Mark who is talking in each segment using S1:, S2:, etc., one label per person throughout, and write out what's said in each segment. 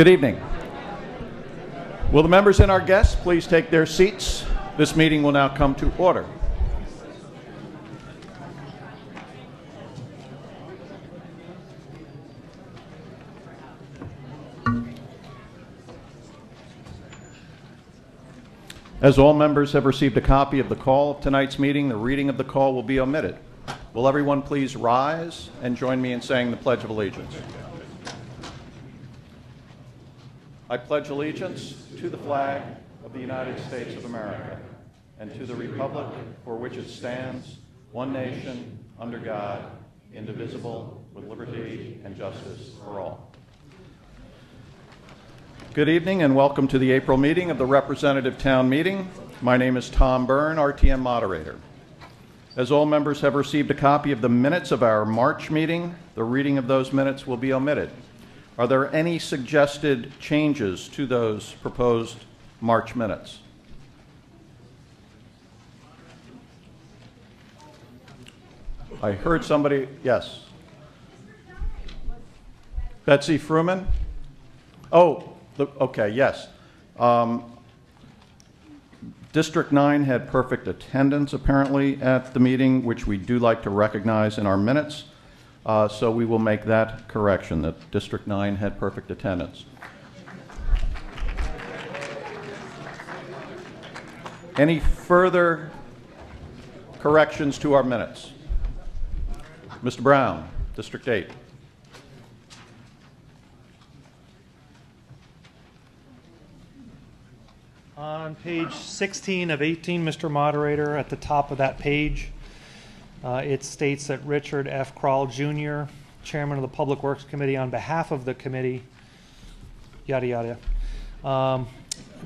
S1: Good evening. Will the members and our guests please take their seats? This meeting will now come to order. As all members have received a copy of the call of tonight's meeting, the reading of the call will be omitted. Will everyone please rise and join me in saying the Pledge of Allegiance? I pledge allegiance to the flag of the United States of America and to the republic for which it stands, one nation, under God, indivisible, with liberty and justice for all. Good evening and welcome to the April meeting of the Representative Town Meeting. My name is Tom Byrne, RTM moderator. As all members have received a copy of the minutes of our March meeting, the reading of those minutes will be omitted. Are there any suggested changes to those proposed March minutes? I heard somebody, yes. Betsy Fruman? Oh, okay, yes. District 9 had perfect attendance apparently at the meeting, which we do like to recognize in our minutes. So we will make that correction, that District 9 had perfect attendance. Any further corrections to our minutes? Mr. Brown, District 8.
S2: On page 16 of 18, Mr. Moderator, at the top of that page, it states that Richard F. Krall, Jr., Chairman of the Public Works Committee, on behalf of the committee, yada, yada.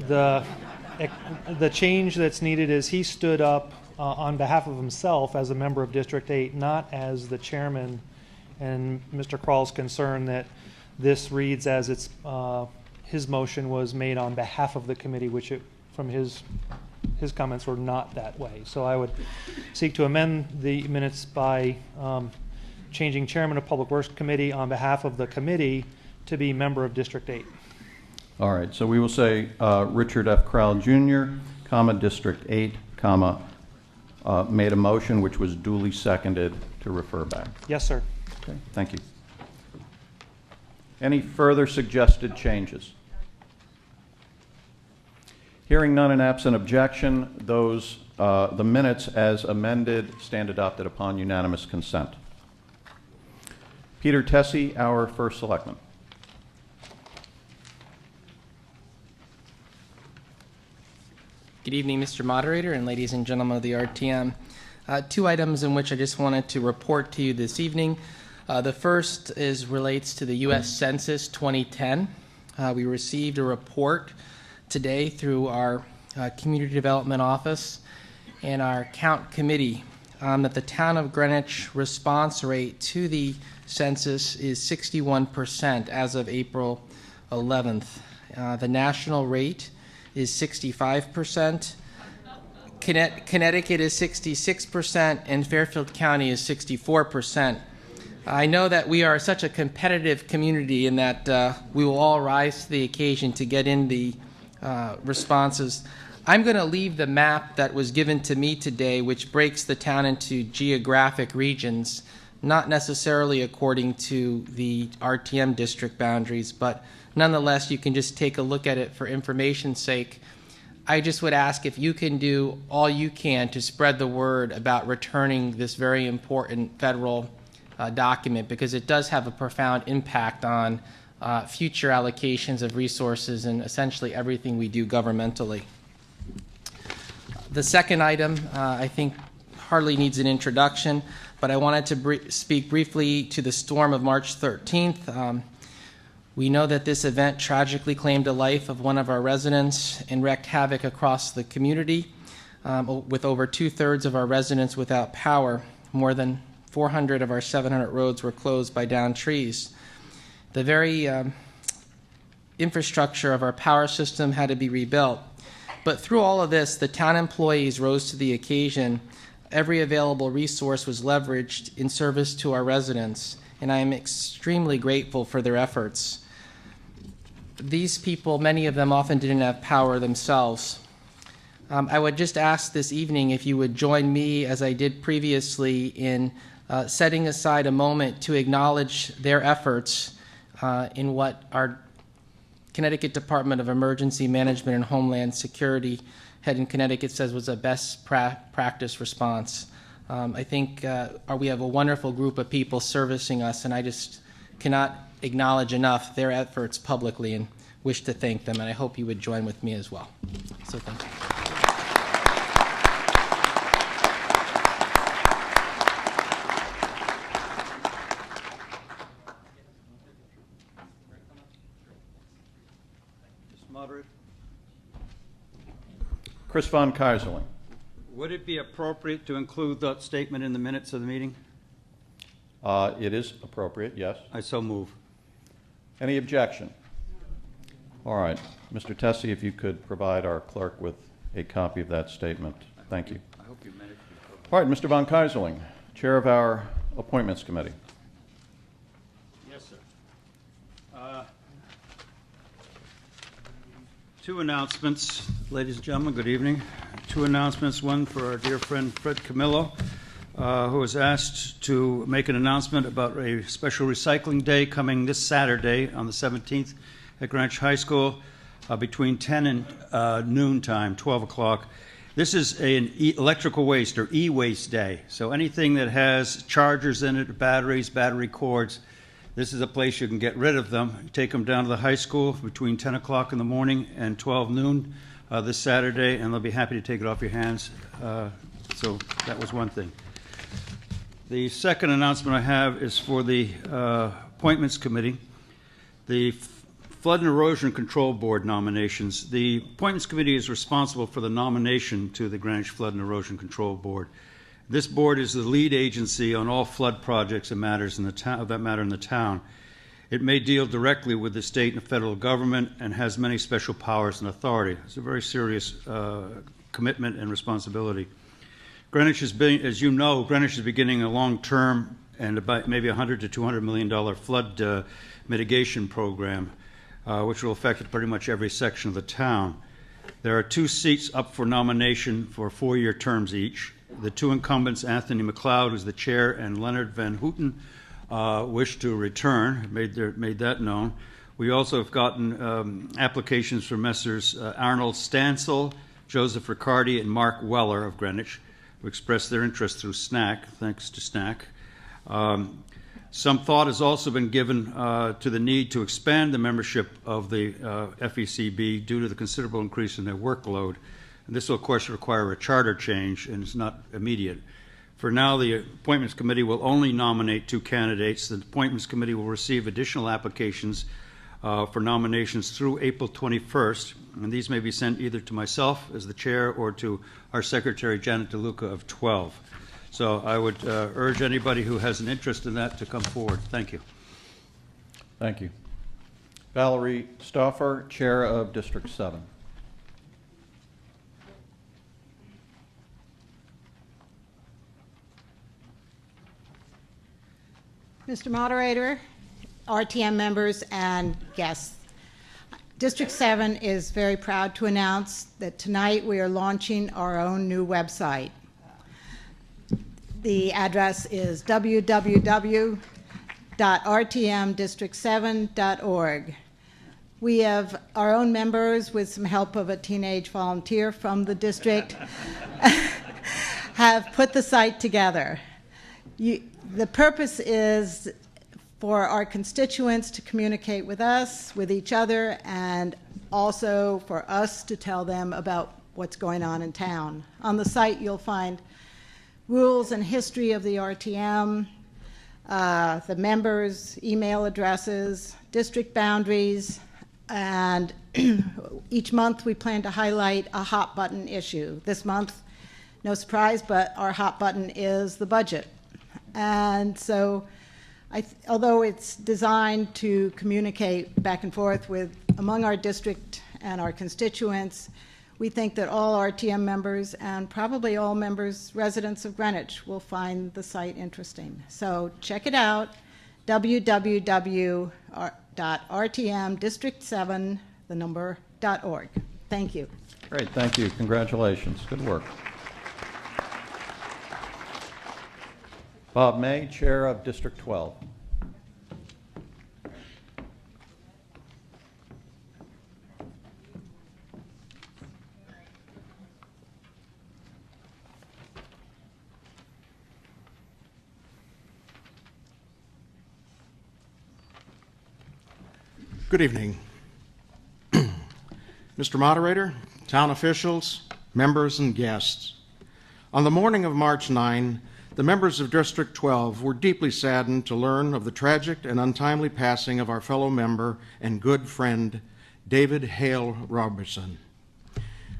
S2: The change that's needed is he stood up on behalf of himself as a member of District 8, not as the chairman, and Mr. Krall's concern that this reads as it's his motion was made on behalf of the committee, which from his comments were not that way. So I would seek to amend the minutes by changing Chairman of Public Works Committee on behalf of the committee to be member of District 8.
S1: All right, so we will say Richard F. Krall Jr., comma, District 8, comma, made a motion which was duly seconded to refer back.
S2: Yes, sir.
S1: Okay, thank you. Any further suggested changes? Hearing none and absent objection, the minutes as amended stand adopted upon unanimous consent. Peter Tessie, our first selectman.
S3: Good evening, Mr. Moderator and ladies and gentlemen of the RTM. Two items in which I just wanted to report to you this evening. The first relates to the U.S. Census 2010. We received a report today through our Community Development Office and our Count Committee that the town of Greenwich response rate to the census is 61% as of April 11th. The national rate is 65%. Connecticut is 66%, and Fairfield County is 64%. I know that we are such a competitive community in that we will all rise to the occasion to get in the responses. I'm going to leave the map that was given to me today, which breaks the town into geographic regions, not necessarily according to the RTM district boundaries, but nonetheless, you can just take a look at it for information's sake. I just would ask if you can do all you can to spread the word about returning this very important federal document, because it does have a profound impact on future allocations of resources and essentially everything we do governmentally. The second item, I think, hardly needs an introduction, but I wanted to speak briefly to the storm of March 13th. We know that this event tragically claimed the life of one of our residents and wreaked havoc across the community, with over 2/3 of our residents without power. More than 400 of our 700 roads were closed by downed trees. The very infrastructure of our power system had to be rebuilt. But through all of this, the town employees rose to the occasion. Every available resource was leveraged in service to our residents, and I am extremely grateful for their efforts. these people, many of them often didn't have power themselves. I would just ask this evening if you would join me, as I did previously, in setting aside a moment to acknowledge their efforts in what our Connecticut Department of Emergency Management and Homeland Security head in Connecticut says was a best practice response. I think we have a wonderful group of people servicing us, and I just cannot acknowledge enough their efforts publicly and wish to thank them, and I hope you would join with me as well. So thank you.
S4: Moderate.
S1: Chris von Keyserling.
S4: Would it be appropriate to include that statement in the minutes of the meeting?
S1: It is appropriate, yes.
S4: I so move.
S1: Any objection? All right. Mr. Tessie, if you could provide our clerk with a copy of that statement. Thank you.
S4: I hope you meant it to be appropriate.
S1: All right, Mr. von Keyserling, Chair of our Appointments Committee.
S4: Yes, sir. Two announcements, ladies and gentlemen, good evening. Two announcements, one for our dear friend Fred Camillo, who was asked to make an announcement about a special recycling day coming this Saturday on the 17th at Greenwich High School between 10 and noon time, 12 o'clock. This is an electrical waste or e-waste day, so anything that has chargers in it, batteries, battery cords, this is a place you can get rid of them. You take them down to the high school between 10 o'clock in the morning and 12 noon this Saturday, and they'll be happy to take it off your hands. So that was one thing. The second announcement I have is for the Appointments Committee. The Flood and Erosion Control Board nominations. The Appointments Committee is responsible for the nomination to the Greenwich Flood and Erosion Control Board. This board is the lead agency on all flood projects that matter in the town. It may deal directly with the state and federal government and has many special powers and authority. It's a very serious commitment and responsibility. Greenwich is, as you know, Greenwich is beginning a long-term and about maybe $100 to $200 million flood mitigation program, which will affect pretty much every section of the town. There are 2 seats up for nomination for 4-year terms each. The 2 incumbents, Anthony McLeod, who's the chair, and Leonard Van Houten, wish to return, made that known. We also have gotten applications from Messrs. Arnold Stansel, Joseph Riccardi, and Mark Weller of Greenwich, who expressed their interest through SNAC, thanks to SNAC. Some thought has also been given to the need to expand the membership of the FECB due to the considerable increase in their workload. And this will, of course, require a charter change, and it's not immediate. For now, the Appointments Committee will only nominate 2 candidates. The Appointments Committee will receive additional applications for nominations through April 21st, and these may be sent either to myself as the chair or to our secretary, Janet DeLuca, of 12. So I would urge anybody who has an interest in that to come forward. Thank you.
S1: Thank you. Valerie Stauffer, Chair of District 7.
S5: Mr. Moderator, RTM members, and guests. District 7 is very proud to announce that tonight we are launching our own new website. The address is www.rtmdistrict7.org. We have our own members, with some help of a teenage volunteer from the district, have put the site together. The purpose is for our constituents to communicate with us, with each other, and also for us to tell them about what's going on in town. On the site, you'll find rules and history of the RTM, the members' email addresses, district boundaries, and each month we plan to highlight a hot button issue. This month, no surprise, but our hot button is the budget. And so, although it's designed to communicate back and forth among our district and our constituents, we think that all RTM members and probably all members, residents of Greenwich, will find the site interesting. So check it out www.rtmdistrict7.org. Thank you.
S1: Great, thank you. Congratulations. Good work. Bob May, Chair of District 12.
S6: Good evening. Mr. Moderator, town officials, members, and guests. On the morning of March 9, the members of District 12 were deeply saddened to learn of the tragic and untimely passing of our fellow member and good friend, David Hale Robertson.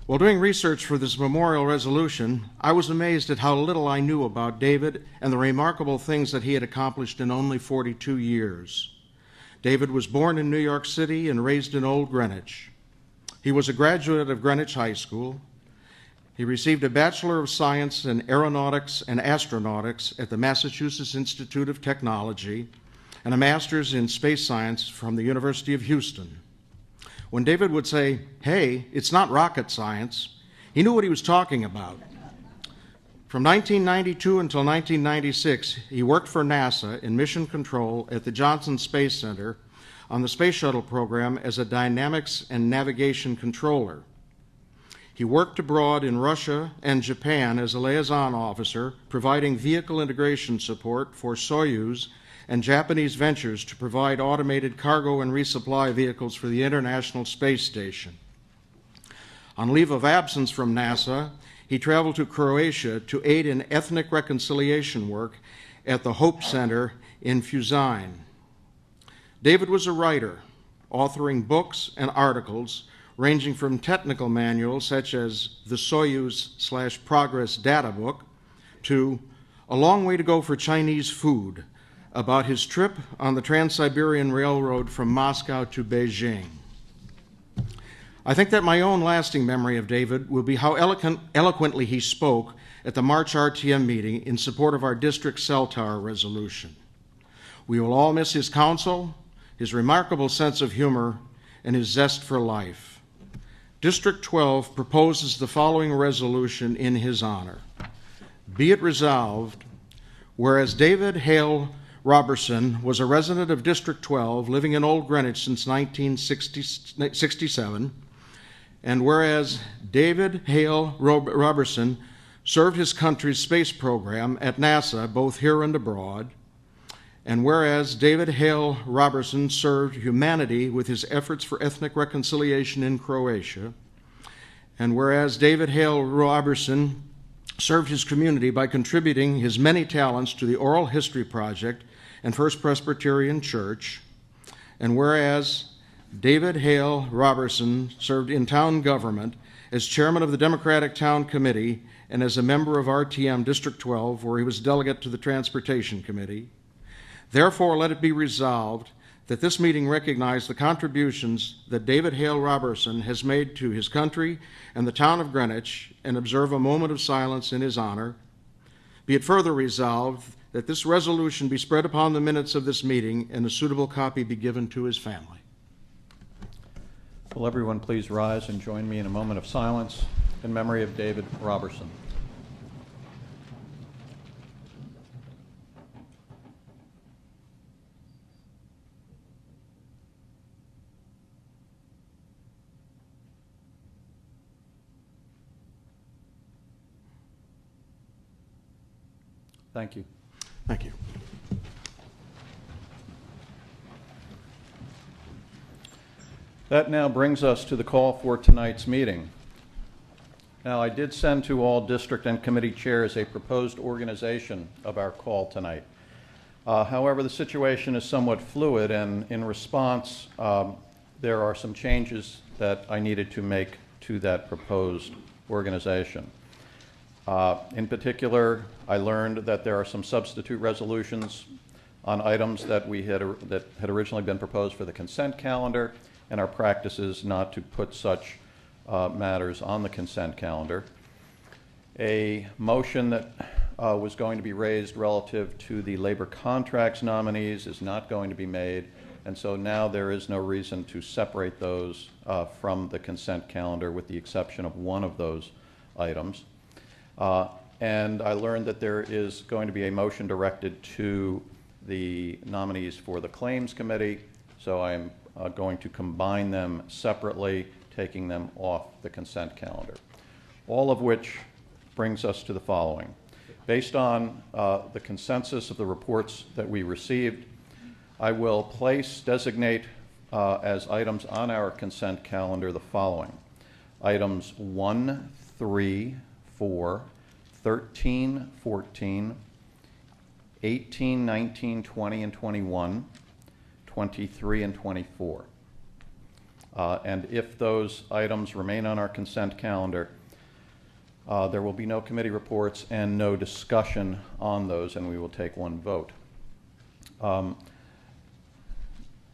S6: While doing research for this memorial resolution, I was amazed at how little I knew about David and the remarkable things that he had accomplished in only 42 years. David was born in New York City and raised in Old Greenwich. He was a graduate of Greenwich High School. He received a Bachelor of Science in Aeronautics and Astronautics at the Massachusetts Institute of Technology and a Master's in Space Science from the University of Houston. When David would say, "Hey, it's not rocket science," he knew what he was talking about. From 1992 until 1996, he worked for NASA in mission control at the Johnson Space Center on the Space Shuttle program as a dynamics and navigation controller. He worked abroad in Russia and Japan as a liaison officer, providing vehicle integration support for Soyuz and Japanese ventures to provide automated cargo and resupply vehicles for the International Space Station. On leave of absence from NASA, he traveled to Croatia to aid in ethnic reconciliation work at the Hope Center in Fusain. David was a writer, authoring books and articles ranging from technical manuals such as the Soyuz/Progress Data Book to A Long Way to Go for Chinese Food, about his trip on the Trans-Siberian Railroad from Moscow to Beijing. I think that my own lasting memory of David will be how eloquently he spoke at the March RTM meeting in support of our district cell tower resolution. We will all miss his counsel, his remarkable sense of humor, and his zest for life. District 12 proposes the following resolution in his honor. Be it resolved, whereas David Hale Robertson was a resident of District 12, living in Old Greenwich since 1967, and whereas David Hale Robertson served his country's space program at NASA, both here and abroad, and whereas David Hale Robertson served humanity with his efforts for ethnic reconciliation in Croatia, and whereas David Hale Robertson served his community by contributing his many talents to the Oral History Project and First Presbyterian Church, and whereas David Hale Robertson served in town government as chairman of the Democratic Town Committee and as a member of RTM District 12, where he was delegate to the Transportation Committee. Therefore, let it be resolved that this meeting recognize the contributions that David Hale Robertson has made to his country and the town of Greenwich and observe a moment of silence in his honor. Be it further resolved that this resolution be spread upon the minutes of this meeting and a suitable copy be given to his family.
S1: Will everyone please rise and join me in a moment of silence in memory of David Robertson. Thank you.
S6: Thank you.
S1: That now brings us to the call for tonight's meeting. Now, I did send to all district and committee chairs a proposed organization of our call tonight. However, the situation is somewhat fluid, and in response, there are some changes that I needed to make to that proposed organization. In particular, I learned that there are some substitute resolutions on items that had originally been proposed for the consent calendar, and our practice is not to put such matters on the consent calendar. A motion that was going to be raised relative to the labor contracts nominees is not going to be made, and so now there is no reason to separate those from the consent calendar with the exception of one of those items. And I learned that there is going to be a motion directed to the nominees for the Claims Committee, so I'm going to combine them separately, taking them off the consent calendar. All of which brings us to the following. Based on the consensus of the reports that we received, I will designate as items on our consent calendar the following. Items 1, 3, 4, 13, 14, 18, 19, 20, and 21, 23, and 24. And if those items remain on our consent calendar, there will be no committee reports and no discussion on those, and we will take one vote.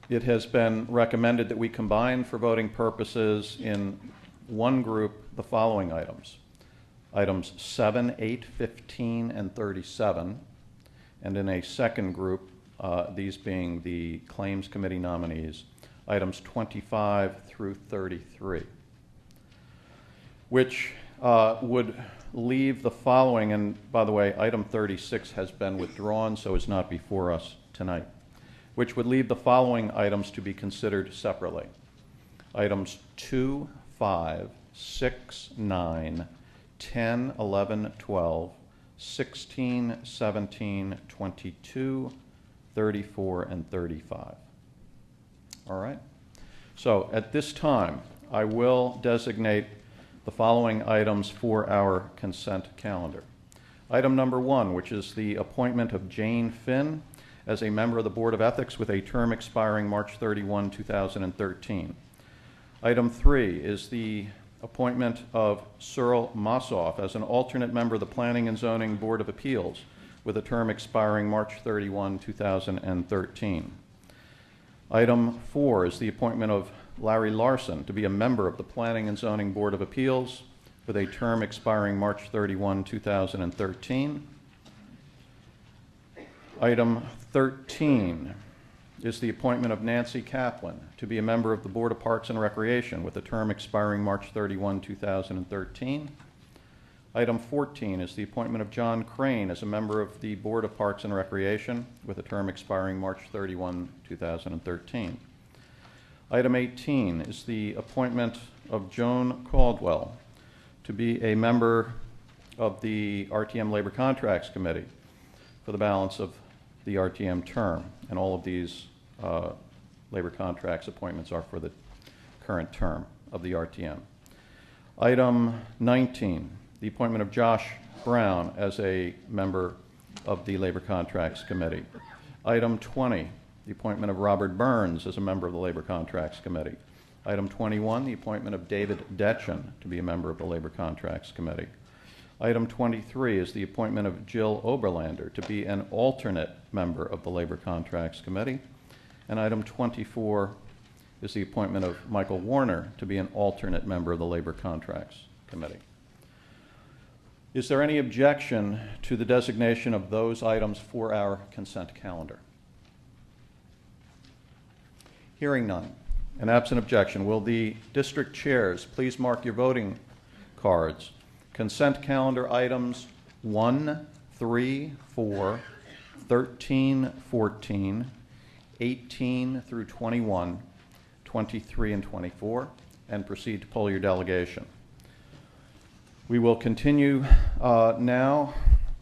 S1: It has been recommended that we combine for voting purposes in one group the following items. Items 7, 8, 15, and 37, and in a second group, these being the Claims Committee nominees, items 25 through 33, which would leave the following, and by the way, item 36 has been withdrawn, so it's not before us tonight, which would leave the following items to be considered separately. Items 2, 5, 6, 9, 10, 11, 12, 16, 17, 22, 34, and 35. All right? So at this time, I will designate the following items for our consent calendar. Item number 1, which is the appointment of Jane Finn as a member of the Board of Ethics with a term expiring March 31, 2013. Item 3 is the appointment of Cyril Mossoff as an alternate member of the Planning and Zoning Board of Appeals with a term expiring March 31, 2013. Item 4 is the appointment of Larry Larson to be a member of the Planning and Zoning Board of Appeals with a term expiring March 31, 2013. Item 13 is the appointment of Nancy Kaplan to be a member of the Board of Parks and Recreation with a term expiring March 31, 2013. Item 14 is the appointment of John Crane as a member of the Board of Parks and Recreation with a term expiring March 31, 2013. Item 18 is the appointment of Joan Caldwell to be a member of the RTM Labor Contracts Committee for the balance of the RTM term, and all of these labor contracts appointments are for the current term of the RTM. Item 19, the appointment of Josh Brown as a member of the Labor Contracts Committee. Item 20, the appointment of Robert Burns as a member of the Labor Contracts Committee. Item 21, the appointment of David Detchen to be a member of the Labor Contracts Committee. Item 23 is the appointment of Jill Oberlander to be an alternate member of the Labor Contracts Committee. And item 24 is the appointment of Michael Warner to be an alternate member of the Labor Contracts Committee. Is there any objection to the designation of those items for our consent calendar? Hearing none, and absent objection, will the district chairs please mark your voting cards? Consent calendar items 1, 3, 4, 13, 14, 18 through 21, 23, and 24, and proceed to poll your delegation. We will continue now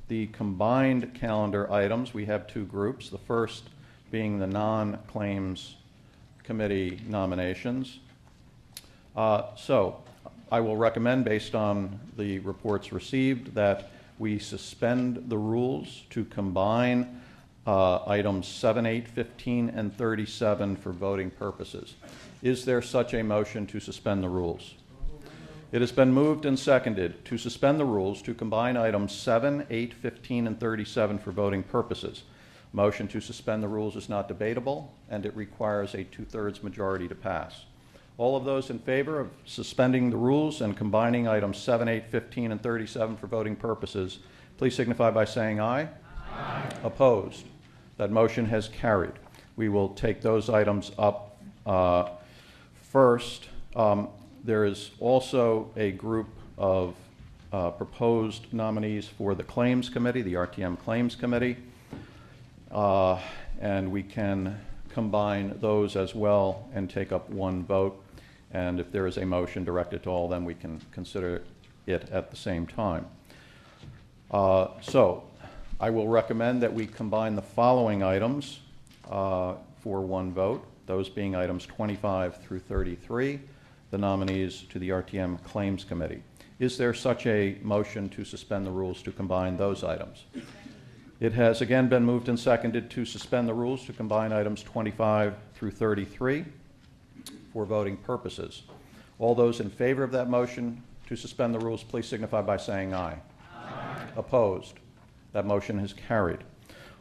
S1: the combined calendar items. We have two groups, the first being the non-claims committee nominations. So I will recommend, based on the reports received, that we suspend the rules to combine items 7, 8, 15, and 37 for voting purposes. Is there such a motion to suspend the rules? It has been moved and seconded to suspend the rules to combine items 7, 8, 15, and 37 for voting purposes. Motion to suspend the rules is not debatable, and it requires a 2/3 majority to pass. All of those in favor of suspending the rules and combining items 7, 8, 15, and 37 for voting purposes, please signify by saying aye. Aye. Opposed? That motion has carried. We will take those items up first. There is also a group of proposed nominees for the Claims Committee, the RTM Claims Committee, and we can combine those as well and take up one vote. And if there is a motion directed to all of them, we can consider it at the same time. So I will recommend that we combine the following items for one vote, those being items 25 through 33, the nominees to the RTM Claims Committee. Is there such a motion to suspend the rules to combine those items? It has again been moved and seconded to suspend the rules to combine items 25 through 33 for voting purposes. All those in favor of that motion to suspend the rules, please signify by saying aye. Aye. Opposed? That motion is carried.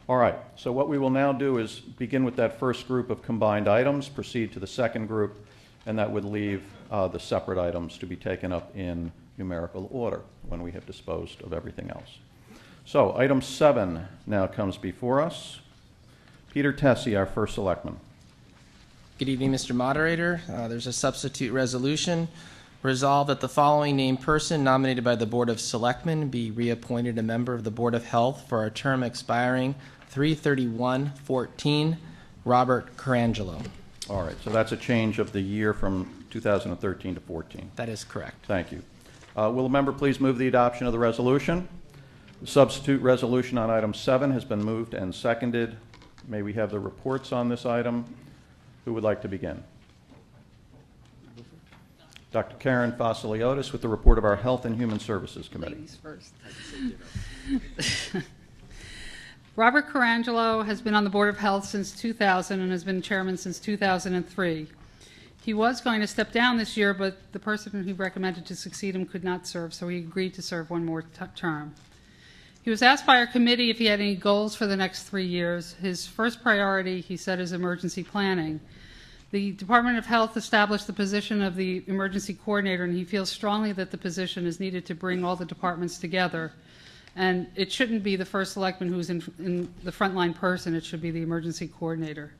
S1: All right, so what we will now do is begin with that first group of combined items, proceed to the second group, and that would leave the separate items to be taken up in numerical order when we have disposed of everything else. So item 7 now comes before us. Peter Tessie, our first selectman.
S3: Good evening, Mr. Moderator. There's a substitute resolution. Resolved that the following named person nominated by the Board of Selectmen be reappointed a member of the Board of Health for a term expiring 3/31/14, Robert Carangelo.
S1: All right, so that's a change of the year from 2013 to 14.
S3: That is correct.
S1: Thank you. Will the member please move the adoption of the resolution? The substitute resolution on item 7 has been moved and seconded. May we have the reports on this item? Who would like to begin? Dr. Karen Fasiliotis with the report of our Health and Human Services Committee.
S7: Ladies first. Robert Carangelo has been on the Board of Health since 2000 and has been chairman since 2003. He was going to step down this year, but the person he recommended to succeed him could not serve, so he agreed to serve one more term. He was asked by our committee if he had any goals for the next 3 years. His first priority, he said, is emergency planning. The Department of Health established the position of the emergency coordinator, and he feels strongly that the position is needed to bring all the departments together. And it shouldn't be the first selectman who's in the frontline person, it should be the emergency coordinator.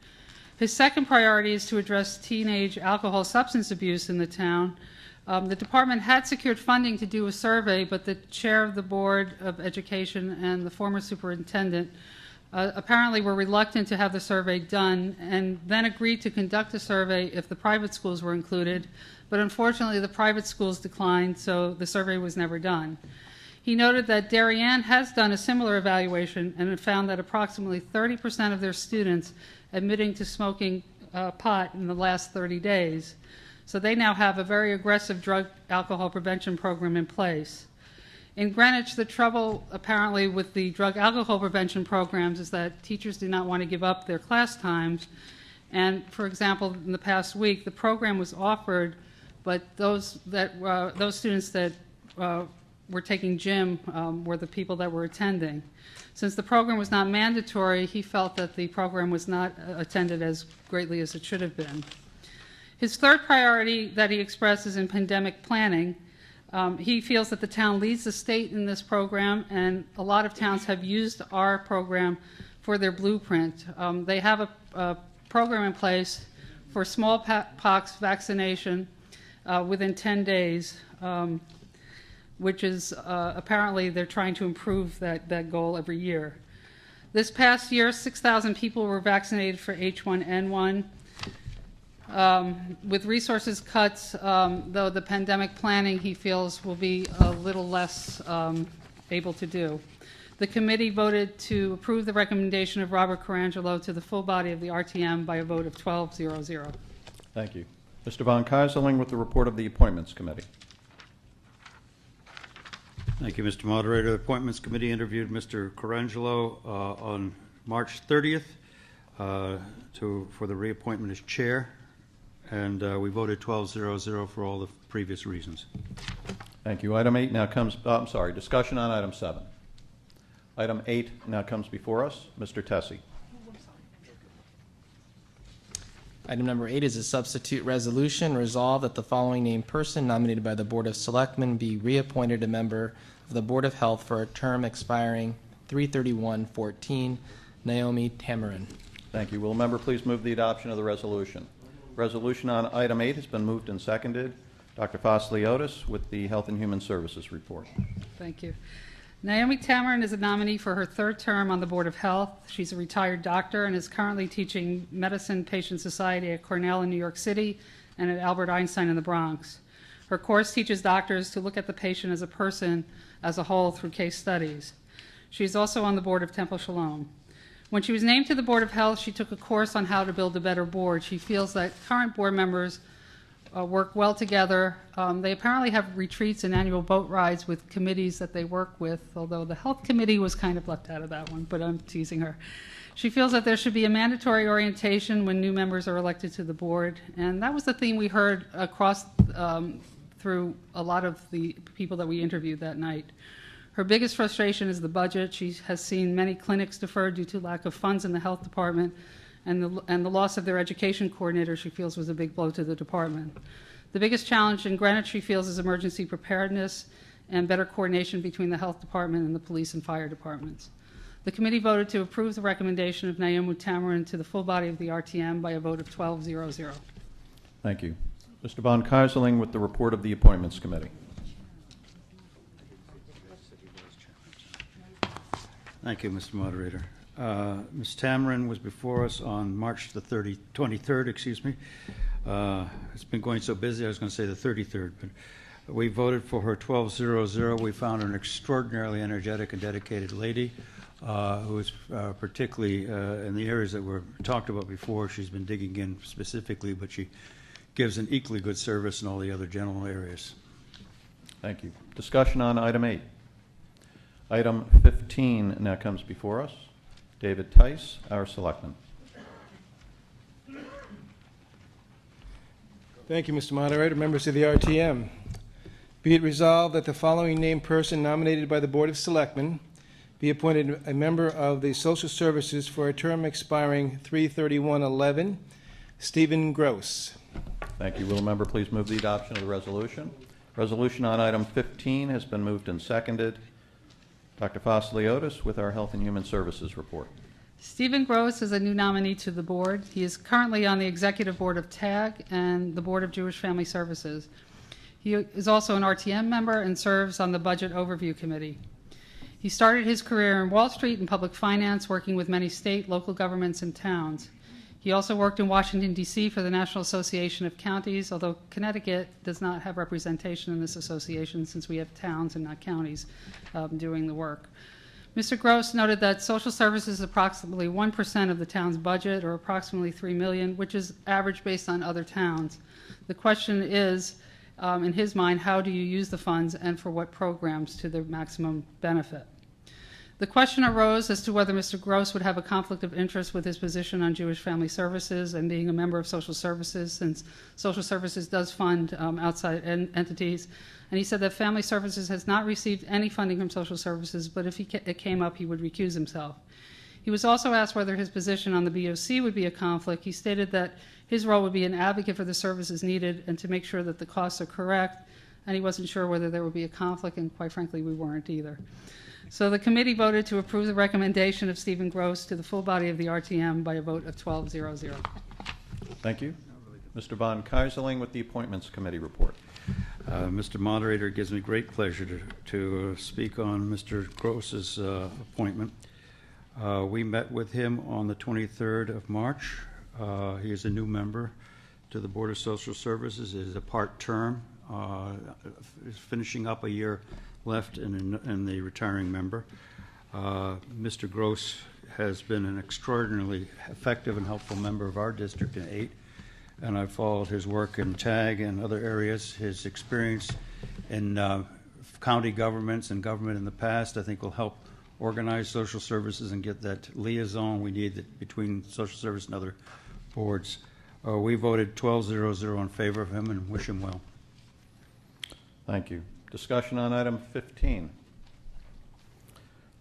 S7: His second priority is to address teenage alcohol substance abuse in the town. The department had secured funding to do a survey, but the chair of the Board of Education and the former superintendent apparently were reluctant to have the survey done, and then agreed to conduct a survey if the private schools were included. But unfortunately, the private schools declined, so the survey was never done. He noted that Darien has done a similar evaluation and had found that approximately 30% of their students admitting to smoking pot in the last 30 days. So they now have a very aggressive drug alcohol prevention program in place. In Greenwich, the trouble apparently with the drug alcohol prevention programs is that teachers do not want to give up their class times. And for example, in the past week, the program was offered, but those students that were taking gym were the people that were attending. Since the program was not mandatory, he felt that the program was not attended as greatly as it should have been. His third priority that he expresses in pandemic planning, he feels that the town leads the state in this program, and a lot of towns have used our program for their blueprint. They have a program in place for smallpox vaccination within 10 days, which is apparently they're trying to improve that goal every year. This past year, 6,000 people were vaccinated for H1N1. With resources cuts, though, the pandemic planning, he feels, will be a little less able to do. The committee voted to approve the recommendation of Robert Carangelo to the full body of the RTM by a vote of 12-0-0.
S1: Thank you. Mr. Von Keyserling with the report of the Appointments Committee.
S4: Thank you, Mr. Moderator. The Appointments Committee interviewed Mr. Carangelo on March 30th for the reappointment as chair, and we voted 12-0-0 for all the previous reasons.
S1: Thank you. Item 8 now comes, discussion on item 7. Item 8 now comes before us. Mr. Tessie.
S3: Item number 8 is a substitute resolution. Resolved that the following named person nominated by the Board of Selectmen be reappointed a member of the Board of Health for a term expiring 3/31/14. Naomi Tamarin.
S1: Thank you. Will a member please move the adoption of the resolution? Resolution on item 8 has been moved and seconded. Dr. Foss-Leotis with the Health and Human Services report.
S7: Thank you. Naomi Tamarin is a nominee for her third term on the Board of Health. She's a retired doctor and is currently teaching Medicine Patient Society at Cornell in New York City and at Albert Einstein in the Bronx. Her course teaches doctors to look at the patient as a person as a whole through case studies. She is also on the board of Temple Shalom. When she was named to the Board of Health, she took a course on how to build a better board. She feels that current board members work well together. They apparently have retreats and annual boat rides with committees that they work with, although the health committee was kind of left out of that one, but I'm teasing her. She feels that there should be a mandatory orientation when new members are elected to the board, and that was the theme we heard across through a lot of the people that we interviewed that night. Her biggest frustration is the budget. She has seen many clinics deferred due to lack of funds in the health department, and the loss of their education coordinator she feels was a big blow to the department. The biggest challenge in Greenwich she feels is emergency preparedness and better coordination between the health department and the police and fire departments. The committee voted to approve the recommendation of Naomi Tamarin to the full body of the RTM by a vote of 12-0-0.
S1: Thank you. Mr. Von Keyserling with the report of the Appointments Committee.
S4: Thank you, Mr. Moderator. Ms. Tamarin was before us on March the 23rd, excuse me. It's been going so busy, I was going to say the 33rd, but we voted for her 12-0-0. We found her an extraordinarily energetic and dedicated lady who is particularly in the areas that were talked about before. She's been digging in specifically, but she gives an equally good service in all the other general areas.
S1: Thank you. Discussion on item 8. Item 15 now comes before us. David Tice, our selectman.
S8: Thank you, Mr. Moderator, members of the RTM. Be it resolved that the following named person nominated by the Board of Selectmen be appointed a member of the Social Services for a term expiring 3/31/11, Stephen Gross.
S1: Thank you. Will a member please move the adoption of the resolution? Resolution on item 15 has been moved and seconded. Dr. Foss-Leotis with our Health and Human Services report.
S7: Stephen Gross is a new nominee to the board. He is currently on the executive board of TAG and the board of Jewish Family Services. He is also an RTM member and serves on the Budget Overview Committee. He started his career in Wall Street in public finance, working with many state, local governments, and towns. He also worked in Washington, D.C. for the National Association of Counties, although Connecticut does not have representation in this association since we have towns and not counties doing the work. Mr. Gross noted that social services is approximately 1% of the town's budget, or approximately $3 million, which is average based on other towns. The question is, in his mind, how do you use the funds and for what programs to their maximum benefit? The question arose as to whether Mr. Gross would have a conflict of interest with his position on Jewish Family Services and being a member of Social Services, since Social Services does fund outside entities. And he said that Family Services has not received any funding from Social Services, but if it came up, he would recuse himself. He was also asked whether his position on the BOC would be a conflict. He stated that his role would be an advocate for the services needed and to make sure that the costs are correct, and he wasn't sure whether there would be a conflict, and quite frankly, we weren't either. So the committee voted to approve the recommendation of Stephen Gross to the full body of the RTM by a vote of 12-0-0.
S1: Thank you. Mr. Von Keyserling with the Appointments Committee report.
S4: Mr. Moderator, it gives me great pleasure to speak on Mr. Gross's appointment. We met with him on the 23rd of March. He is a new member to the Board of Social Services. It is a part-term, finishing up a year left in the retiring member. Mr. Gross has been an extraordinarily effective and helpful member of our district in 8, and I've followed his work in TAG and other areas. His experience in county governments and government in the past, I think, will help organize social services and get that liaison we need between social service and other boards. We voted 12-0-0 in favor of him and wish him well.
S1: Thank you. Discussion on item 15.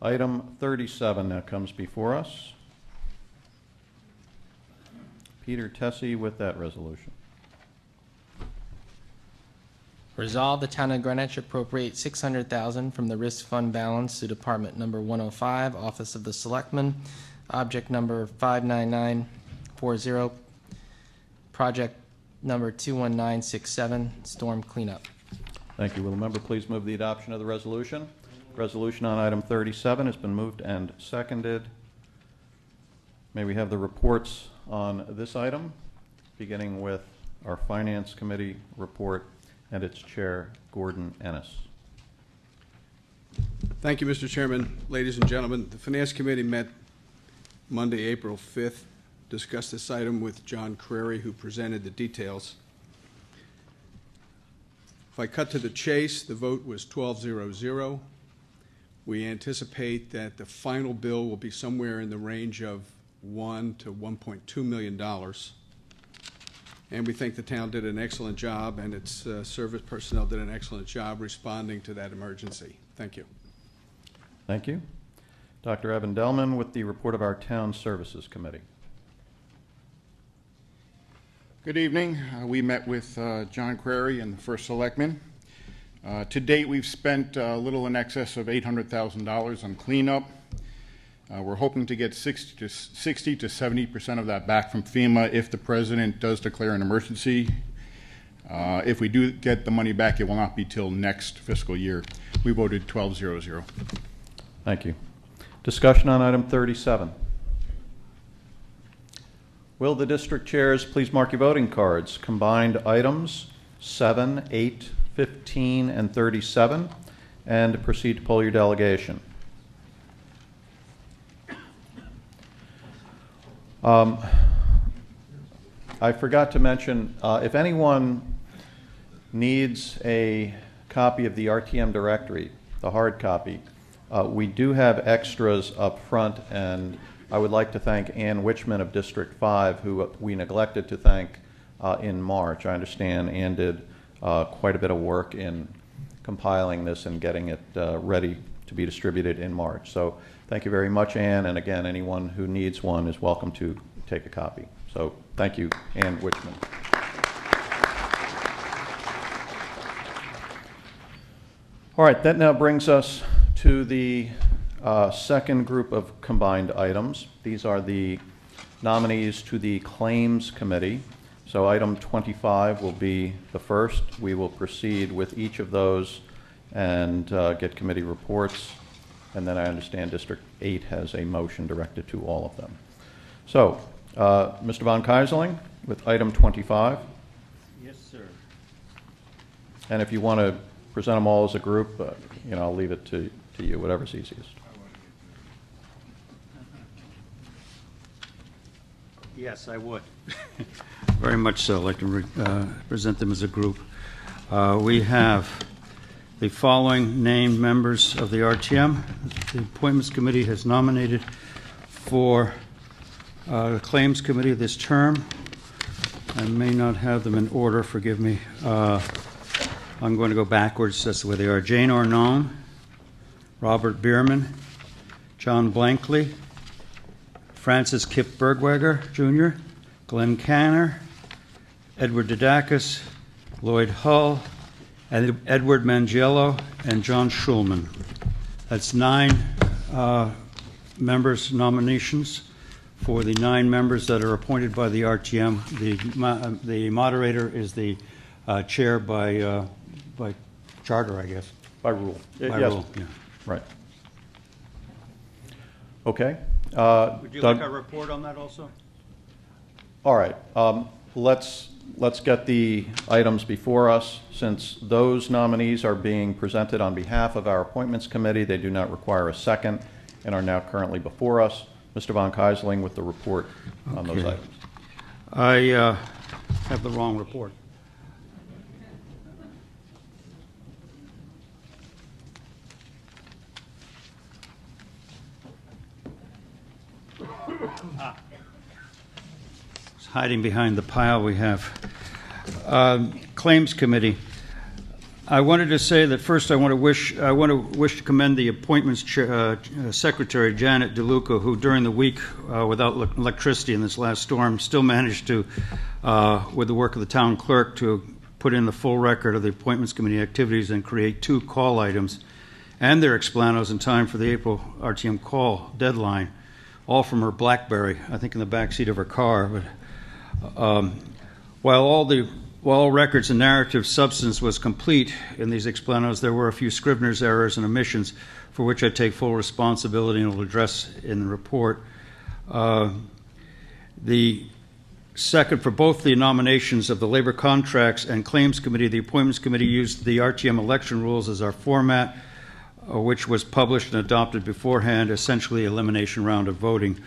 S1: Item 37 now comes before us. Peter Tessie with that resolution.
S3: Resolved, the Town of Greenwich appropriate $600,000 from the risk fund balance to Department Number 105, Office of the Selectman, Object Number 59940, Project Number 21967, Storm Cleanup.
S1: Thank you. Will the member please move the adoption of the resolution? Resolution on item 37 has been moved and seconded. May we have the reports on this item, beginning with our Finance Committee report and its chair, Gordon Ennis.
S9: Thank you, Mr. Chairman. Ladies and gentlemen, the Finance Committee met Monday, April 5th, discussed this item with John Crary, who presented the details. If I cut to the chase, the vote was 12-0-0. We anticipate that the final bill will be somewhere in the range of $1 to $1.2 million. And we think the town did an excellent job, and its service personnel did an excellent job responding to that emergency. Thank you.
S1: Thank you. Dr. Evan Delman with the report of our Town Services Committee.
S6: Good evening. We met with John Crary and the First Selectman. To date, we've spent a little in excess of $800,000 on cleanup. We're hoping to get 60 to 70% of that back from FEMA if the president does declare an emergency. If we do get the money back, it will not be till next fiscal year. We voted 12-0-0.
S1: Thank you. Discussion on item 37. Will the district chairs please mark your voting cards? Combined items 7, 8, 15, and 37, and proceed to poll your delegation. I forgot to mention, if anyone needs a copy of the RTM directory, the hard copy, we do have extras up front, and I would like to thank Ann Wichman of District 5, who we neglected to thank in March. I understand Ann did quite a bit of work in compiling this and getting it ready to be distributed in March. So thank you very much, Ann, and again, anyone who needs one is welcome to take a copy. So thank you, Ann Wichman. All right, that now brings us to the second group of combined items. These are the nominees to the Claims Committee. So item 25 will be the first. We will proceed with each of those and get committee reports. And then I understand District 8 has a motion directed to all of them. So, Mr. Von Keyserling with item 25.
S4: Yes, sir.
S1: And if you want to present them all as a group, I'll leave it to you, whatever's easiest.
S4: Yes, I would. Very much so. I'd like to present them as a group. We have the following named members of the RTM. The Appointments Committee has nominated for the Claims Committee this term. I may not have them in order, forgive me. I'm going to go backwards. That's the way they are. Jane Ornon, Robert Bierman, John Blankley, Francis Kip Bergweger, Jr., Glenn Canner, Edward Didakis, Lloyd Hull, and Edward Mangiello, and John Schulman. That's 9 members' nominations for the 9 members that are appointed by the RTM. The moderator is the chair by charter, I guess.
S1: By rule.
S4: By
S1: Yes.
S4: rule, yeah.
S1: Right. Okay.
S4: Would you
S1: Doug?
S4: like a report on that also?
S1: All right. Let's get the items before us. Since those nominees are being presented on behalf of our Appointments Committee, they do not require a second and are now currently before us. Mr. Von Keyserling with the report on those
S4: Okay.
S1: items.
S4: I have the wrong report. It's hiding behind the pile we have. Claims Committee. I wanted to say that first I want to wish to commend the Appointments Secretary, Janet DeLuca, who during the week without electricity in this last storm still managed to, with the work of the town clerk, to put in the full record of the Appointments Committee activities and create 2 call items and their explanos in time for the April RTM call deadline, all from her BlackBerry, I think in the back seat of her car. But while all records and narrative substance was complete in these explanos, there were a few Scrivener's errors and omissions for which I take full responsibility and will address in the report. The second, for both the nominations of the Labor Contracts and Claims Committee, the Appointments Committee used the RTM election rules as our format, which was published and adopted beforehand, essentially elimination round of voting.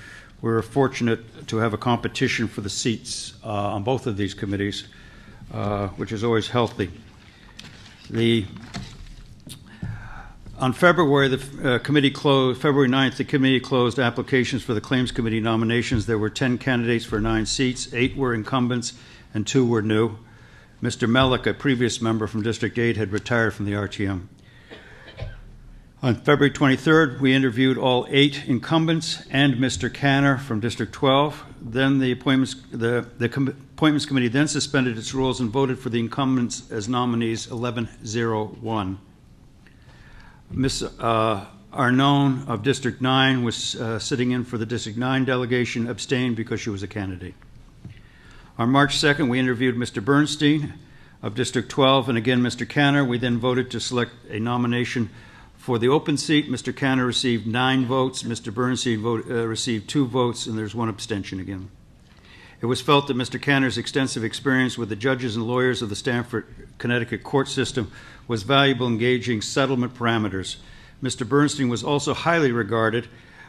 S4: We were fortunate to have a competition for the seats on both of these committees, which is always healthy. On February, February 9th, the committee closed applications for the Claims Committee nominations. There were 10 candidates for 9 seats. 8 were incumbents and 2 were new. Mr. Mellick, a previous member from District 8, had retired from the RTM. On February 23rd, we interviewed all 8 incumbents and Mr. Canner from District 12. Then the Appointments Committee then suspended its rules and voted for the incumbents as nominees 11-0-1. Ms. Arnone of District 9 was sitting in for the District 9 delegation, abstained because she was a candidate. On March 2nd, we interviewed Mr. Bernstein of District 12 and again Mr. Canner. We then voted to select a nomination for the open seat. Mr. Canner received 9 votes, Mr. Bernstein received 2 votes, and there's 1 abstention again. It was felt that Mr. Canner's extensive experience with the judges and lawyers of the Stamford, Connecticut court system was valuable in gauging settlement parameters. Mr. Bernstein was also highly regarded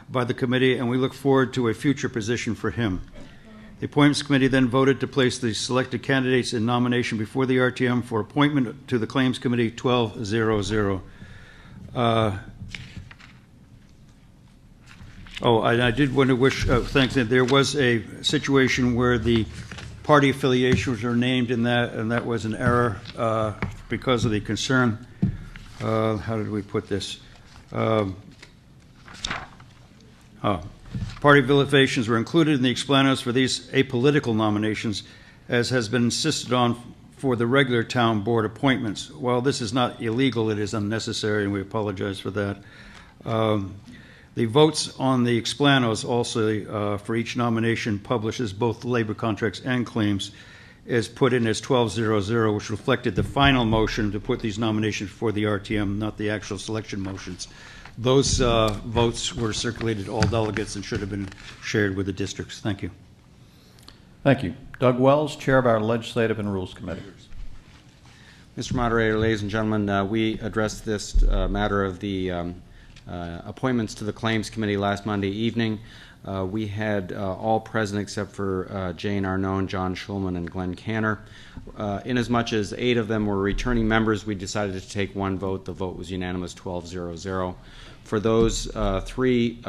S4: by the committee, and we look forward to a future position for him. The Appointments Committee then voted to place the selected candidates in nomination before the RTM for appointment to the Claims Committee 12-0-0. I did want to wish thanks. There was a situation where the party affiliations were named in that, and that was an error because of the concern. How did we put this? Party affiliations were included in the explanos for these apolitical nominations, as has been insisted on for the regular town board appointments. While this is not illegal, it is unnecessary, and we apologize for that. The votes on the explanos also for each nomination publishes both labor contracts and claims is put in as 12-0-0, which reflected the final motion to put these nominations before the RTM, not the actual selection motions. Those votes were circulated to all delegates and should have been shared with the districts. Thank you.
S1: Thank you. Doug Wells, Chair of our Legislative and Rules Committee.
S10: Mr. Moderator, ladies and gentlemen, we addressed this matter of the appointments to the Claims Committee last Monday evening. We had all present except for Jane Arnone, John Schulman, and Glenn Canner. Inasmuch as 8 of them were returning members, we decided to take 1 vote. The vote was unanimous, 12-0-0. For those 3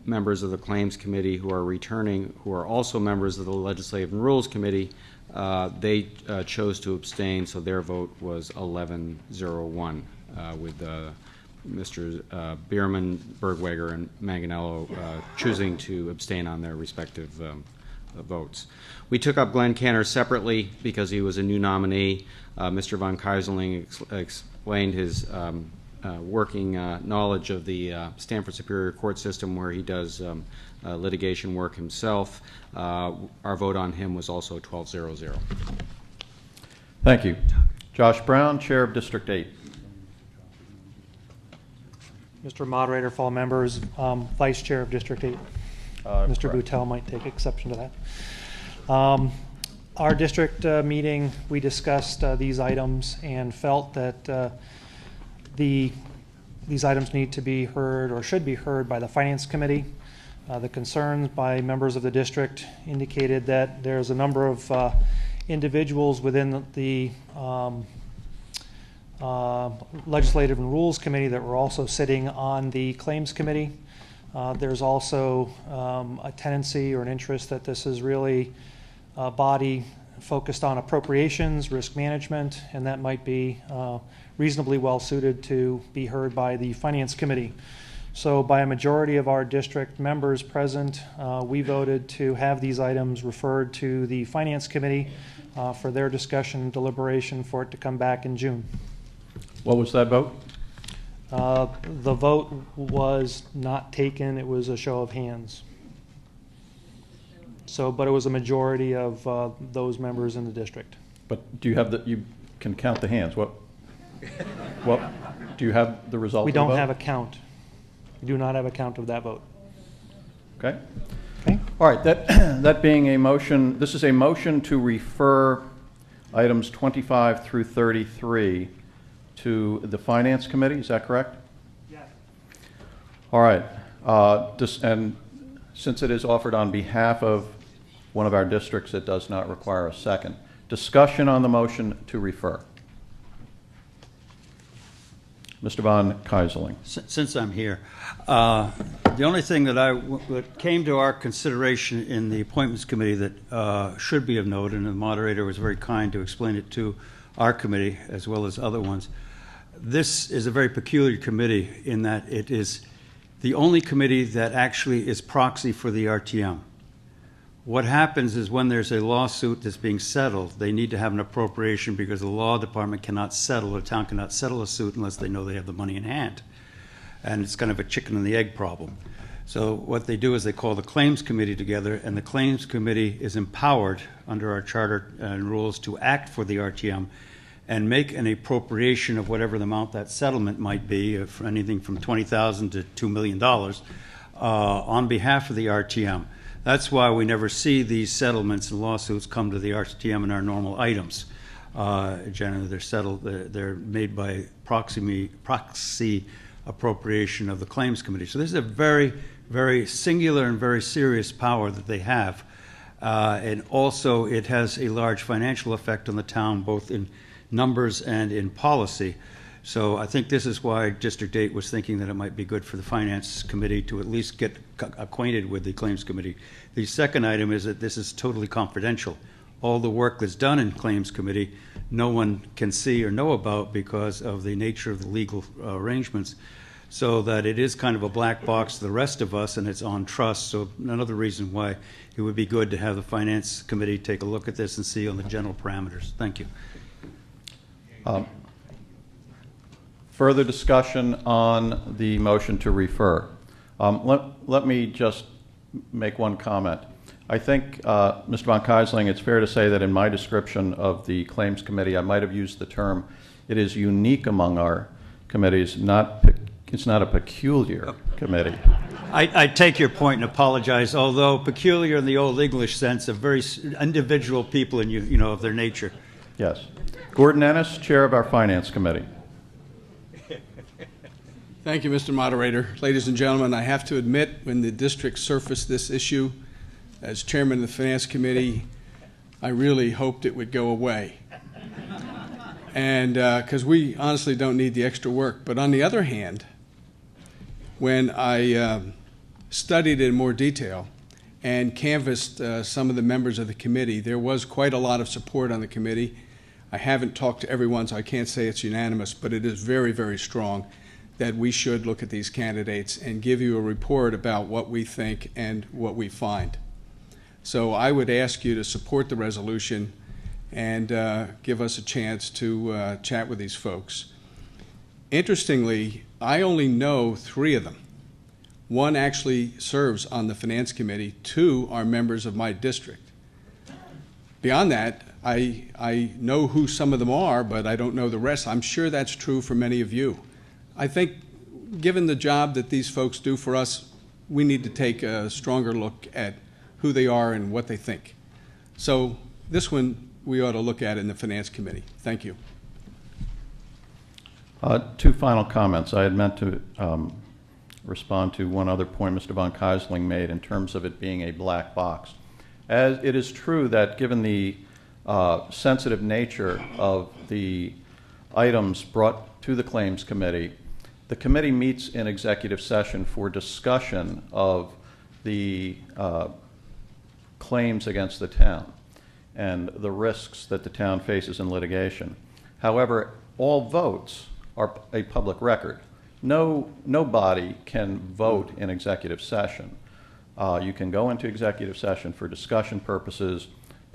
S10: members of the Claims Committee who are returning, who are also members of the Legislative and Rules Committee, they chose to abstain, so their vote was 11-0-1 with Mr. Bierman, Bergweger, and Manganello choosing to abstain on their respective votes. We took up Glenn Canner separately because he was a new nominee. Mr. von Keyserling explained his working knowledge of the Stamford Superior Court system, where he does litigation work himself. Our vote on him was also 12-0-0.
S1: Thank you. Josh Brown, Chair of District 8.
S2: Mr. Moderator, fall members, Vice Chair of District 8. Mr. Boutel might take exception to that. Our district meeting, we discussed these items and felt that these items need to be heard or should be heard by the Finance Committee. The concerns by members of the district indicated that there's a number of individuals within the Legislative and Rules Committee that were also sitting on the Claims Committee. There's also a tendency or an interest that this is really a body focused on appropriations, risk management, and that might be reasonably well suited to be heard by the Finance Committee. So by a majority of our district members present, we voted to have these items referred to the Finance Committee for their discussion and deliberation for it to come back in June.
S1: What was that vote?
S2: The vote was not taken, it was a show of hands. So, but it was a majority of those members in the district.
S1: But do you have you can count the hands. What, do you have the result
S2: We
S1: of the vote?
S2: don't have a count. We do not have a count of that vote.
S1: Okay.
S2: Okay?
S1: All right, that being a motion, this is a motion to refer items 25 through 33 to the Finance Committee, is that correct?
S2: Yes.
S1: All right, and since it is offered on behalf of one of our districts, it does not require a second. Discussion on the motion to refer. Mr. Von Keisling.
S4: Since I'm here, the only thing that came to our consideration in the Appointments Committee that should be of note, and the moderator was very kind to explain it to our committee as well as other ones, this is a very peculiar committee in that it is the only committee that actually is proxy for the RTM. What happens is when there's a lawsuit that's being settled, they need to have an appropriation because the law department cannot settle, or the town cannot settle a suit unless they know they have the money in hand. And it's kind of a chicken and the egg problem. So what they do is they call the Claims Committee together, and the Claims Committee is empowered under our charter and rules to act for the RTM and make an appropriation of whatever the amount that settlement might be, for anything from $20,000 to $2 million, on behalf of the RTM. That's why we never see these settlements and lawsuits come to the RTM in our normal items. Generally, they're settled. They're made by proxy appropriation of the Claims Committee. So this is a very, very singular and very serious power that they have, and also it has a large financial effect on the town, both in numbers and in policy. So I think this is why District 8 was thinking that it might be good for the Finance Committee to at least get acquainted with the Claims Committee. The second item is that this is totally confidential. All the work that's done in Claims Committee, no one can see or know about because of the nature of the legal arrangements, so that it is kind of a black box to the rest of us, and it's on trust. So another reason why it would be good to have the Finance Committee take a look at this and see on the general parameters. Thank you.
S1: Further discussion on the motion to refer. Let me just make one comment. I think, Mr. Von Keisling, it's fair to say that in my description of the Claims Committee, I might have used the term, it is unique among our committees, it's not a peculiar committee.
S4: I take your point and apologize, although peculiar in the old English sense of very individual people and you know, of their nature.
S1: Yes. Gordon Ennis, Chair of our Finance Committee.
S9: Thank you, Mr. Moderator. Ladies and gentlemen, I have to admit, when the district surfaced this issue, as chairman of the Finance Committee, I really hoped it would go away. And because we honestly don't need the extra work. But on the other hand, when I studied it in more detail and canvassed some of the members of the committee, there was quite a lot of support on the committee. I haven't talked to everyone, so I can't say it's unanimous, but it is very, very strong that we should look at these candidates and give you a report about what we think and what we find. So I would ask you to support the resolution and give us a chance to chat with these folks. Interestingly, I only know 3 of them. One actually serves on the Finance Committee. 2 are members of my district. Beyond that, I know who some of them are, but I don't know the rest. I'm sure that's true for many of you. I think, given the job that these folks do for us, we need to take a stronger look at who they are and what they think. So this one we ought to look at in the Finance Committee. Thank you.
S1: 2 final comments. I had meant to respond to one other point Mr. Von Keisling made in terms of it being a black box. As it is true that given the sensitive nature of the items brought to the Claims Committee, the committee meets in executive session for discussion of the claims against the town and the risks that the town faces in litigation. However, all votes are a public record. Nobody can vote in executive session. You can go into executive session for discussion purposes,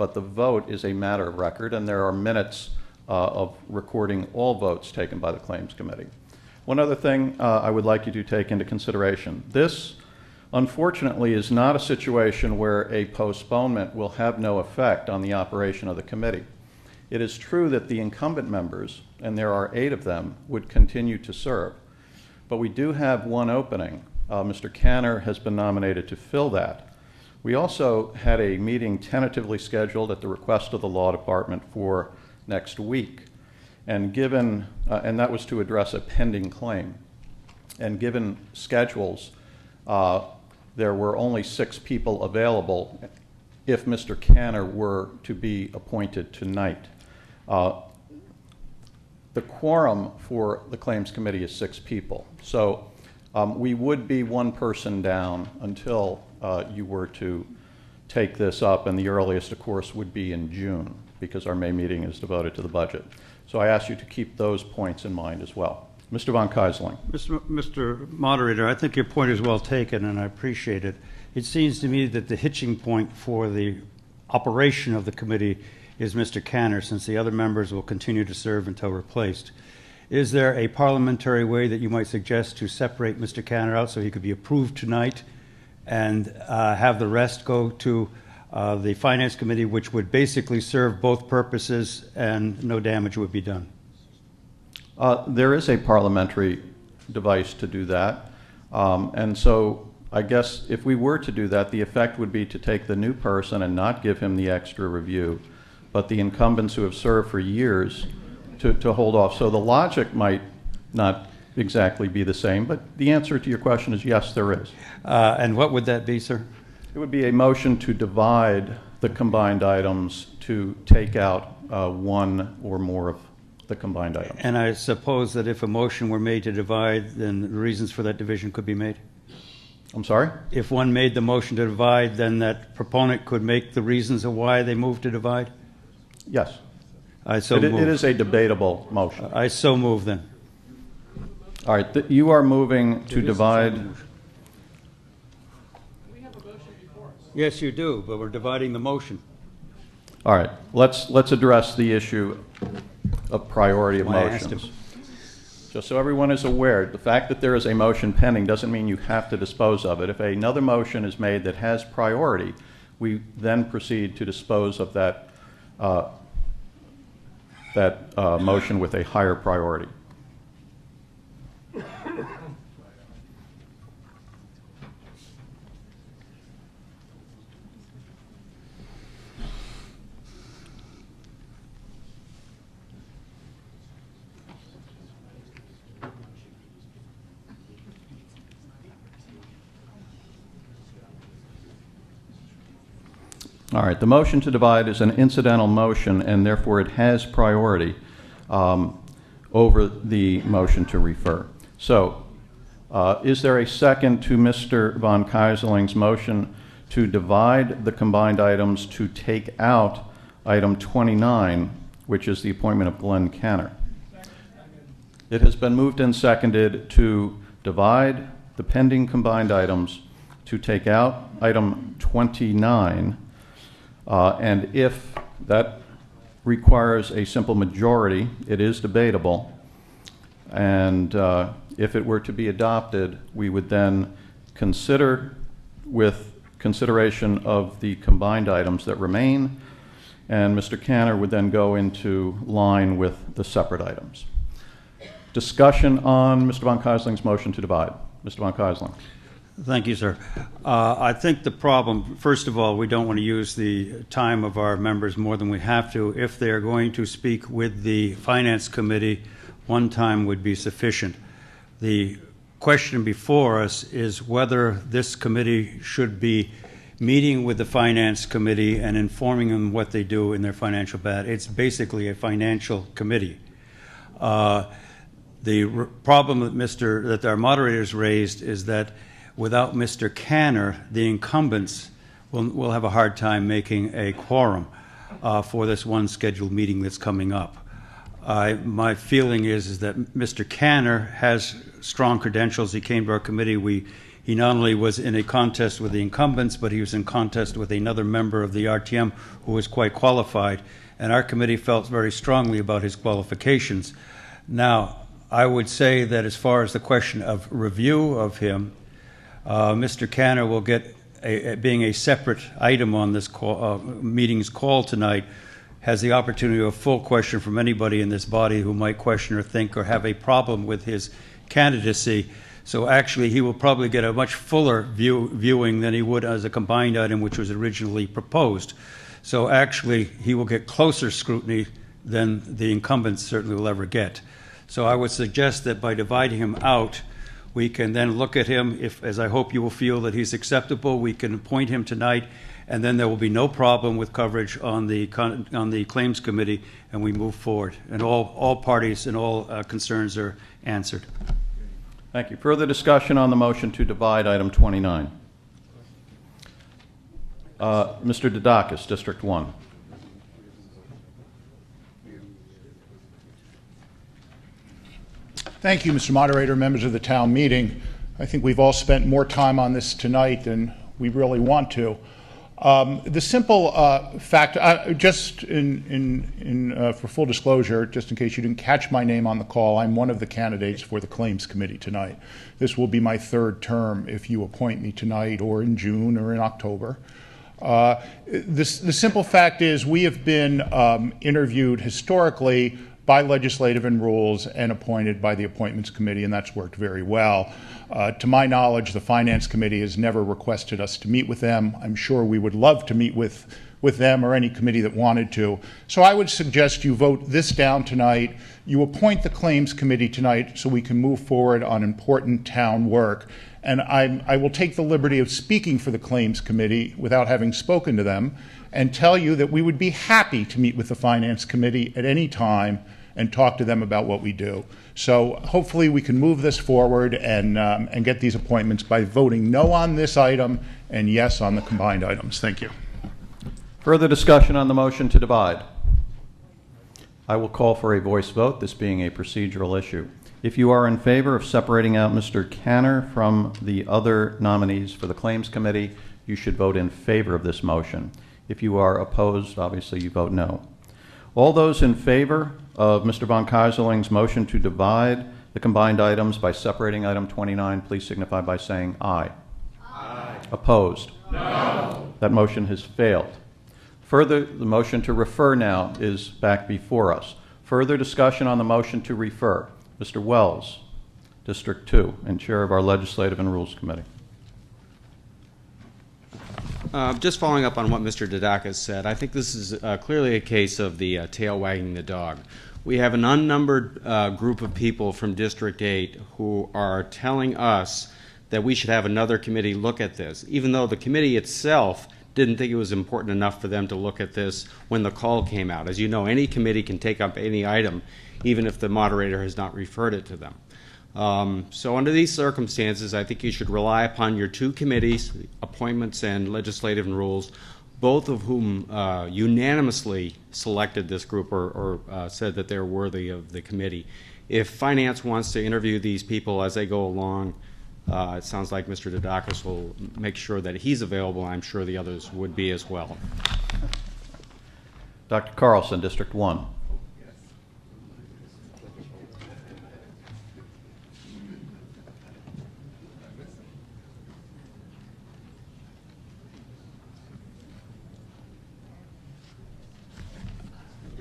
S1: but the vote is a matter of record, and there are minutes of recording all votes taken by the Claims Committee. One other thing I would like you to take into consideration. This, unfortunately, is not a situation where a postponement will have no effect on the operation of the committee. It is true that the incumbent members, and there are 8 of them, would continue to serve. But we do have one opening. Mr. Canner has been nominated to fill that. We also had a meeting tentatively scheduled at the request of the Law Department for next week. And given, and that was to address a pending claim. And given schedules, there were only 6 people available if Mr. Canner were to be appointed tonight. The quorum for the Claims Committee is 6 people. So we would be 1 person down until you were to take this up, and the earliest, of course, would be in June, because our May meeting is devoted to the budget. So I ask you to keep those points in mind as well. Mr. von Keisling.
S4: Mr. Moderator, I think your point is well taken, and I appreciate it. It seems to me that the hitching point for the operation of the committee is Mr. Canner, since the other members will continue to serve until replaced. Is there a parliamentary way that you might suggest to separate Mr. Canner out so he could be approved tonight and have the rest go to the Finance Committee, which would basically serve both purposes and no damage would be done?
S1: There is a parliamentary device to do that. And so I guess if we were to do that, the effect would be to take the new person and not give him the extra review, but the incumbents who have served for years to hold off. So the logic might not exactly be the same, but the answer to your question is yes, there is.
S4: And what would that be, sir?
S1: It would be a motion to divide the combined items to take out 1 or more of the combined items.
S4: And I suppose that if a motion were made to divide, then the reasons for that division could be made?
S1: I'm sorry?
S4: If one made the motion to divide, then that proponent could make the reasons of why they moved to divide?
S1: Yes.
S4: I so
S1: It
S4: move.
S1: is a debatable motion.
S4: I so move then.
S1: All right, you are moving to divide.
S4: Yes, you do, but we're dividing the motion.
S1: All right, let's address the issue of priority of
S4: Why I asked
S1: motions. Just so everyone is aware, the fact that there is a motion pending doesn't mean you have to dispose of it. If another motion is made that has priority, we then proceed to dispose of that motion with a higher priority. All right, the motion to divide is an incidental motion, and therefore it has priority over the motion to refer. So, is there a second to Mr. von Keyserling's motion to divide the combined items to take out item 29, which is the appointment of Glenn Canner? It has been moved and seconded to divide the pending combined items to take out item 29. And if that requires a simple majority, it is debatable. And if it were to be adopted, we would then consider, with consideration of the combined items that remain, and Mr. Canner would then go into line with the separate items. Discussion on Mr. von Keyserling's motion to divide. Mr. von Keisling.
S4: Thank you, sir. I think the problem, first of all, we don't want to use the time of our members more than we have to. If they are going to speak with the Finance Committee, 1 time would be sufficient. The question before us is whether this committee should be meeting with the Finance Committee and informing them what they do in their financial bat. It's basically a financial committee. The problem that our moderators raised is that without Mr. Canner, the incumbents will have a hard time making a quorum for this one scheduled meeting that's coming up. My feeling is that Mr. Canner has strong credentials. He came to our committee. We He not only was in a contest with the incumbents, but he was in contest with another member of the RTM who was quite qualified, and our committee felt very strongly about his qualifications. Now, I would say that as far as the question of review of him, Mr. Canner will get, being a separate item on this meeting's call tonight, has the opportunity of a full question from anybody in this body who might question or think or have a problem with his candidacy. So actually, he will probably get a much fuller viewing than he would as a combined item, which was originally proposed. So actually, he will get closer scrutiny than the incumbents certainly will ever get. So I would suggest that by dividing him out, we can then look at him, if, as I hope you will feel that he's acceptable, we can appoint him tonight, and then there will be no problem with coverage on the Claims Committee, and we move forward. And all parties and all concerns are answered.
S1: Thank you. Further discussion on the motion to divide item 29. Mr. Dudakis, District 1.
S11: Thank you, Mr. Moderator, members of the town meeting. I think we've all spent more time on this tonight than we really want to. The simple fact, just for full disclosure, just in case you didn't catch my name on the call, I'm one of the candidates for the Claims Committee tonight. This will be my third term if you appoint me tonight or in June or in October. The simple fact is we have been interviewed historically by legislative and rules and appointed by the Appointments Committee, and that's worked very well. To my knowledge, the Finance Committee has never requested us to meet with them. I'm sure we would love to meet with them or any committee that wanted to. So I would suggest you vote this down tonight. You appoint the Claims Committee tonight so we can move forward on important town work. And I will take the liberty of speaking for the Claims Committee without having spoken to them and tell you that we would be happy to meet with the Finance Committee at any time and talk to them about what we do. So hopefully we can move this forward and get these appointments by voting no on this item and yes on the combined items. Thank you.
S1: Further discussion on the motion to divide. I will call for a voice vote, this being a procedural issue. If you are in favor of separating out Mr. Canner from the other nominees for the Claims Committee, you should vote in favor of this motion. If you are opposed, obviously you vote no. All those in favor of Mr. von Keyserling's motion to divide the combined items by separating item 29, please signify by saying aye. Aye. Opposed? No. That motion has failed. Further, the motion to refer now is back before us. Further discussion on the motion to refer. Mr. Wells, District 2, and Chair of our Legislative and Rules Committee.
S10: Just following up on what Mr. Dudakis said, I think this is clearly a case of the tail wagging the dog. We have an unnumbered group of people from District 8 who are telling us that we should have another committee look at this, even though the committee itself didn't think it was important enough for them to look at this when the call came out. As you know, any committee can take up any item, even if the moderator has not referred it to them. So under these circumstances, I think you should rely upon your two committees, Appointments and Legislative and Rules, both of whom unanimously selected this group or said that they're worthy of the committee. If Finance wants to interview these people as they go along, it sounds like Mr. Dudakis will make sure that he's available. I'm sure the others would be as well.
S1: Dr. Carlson, District 1.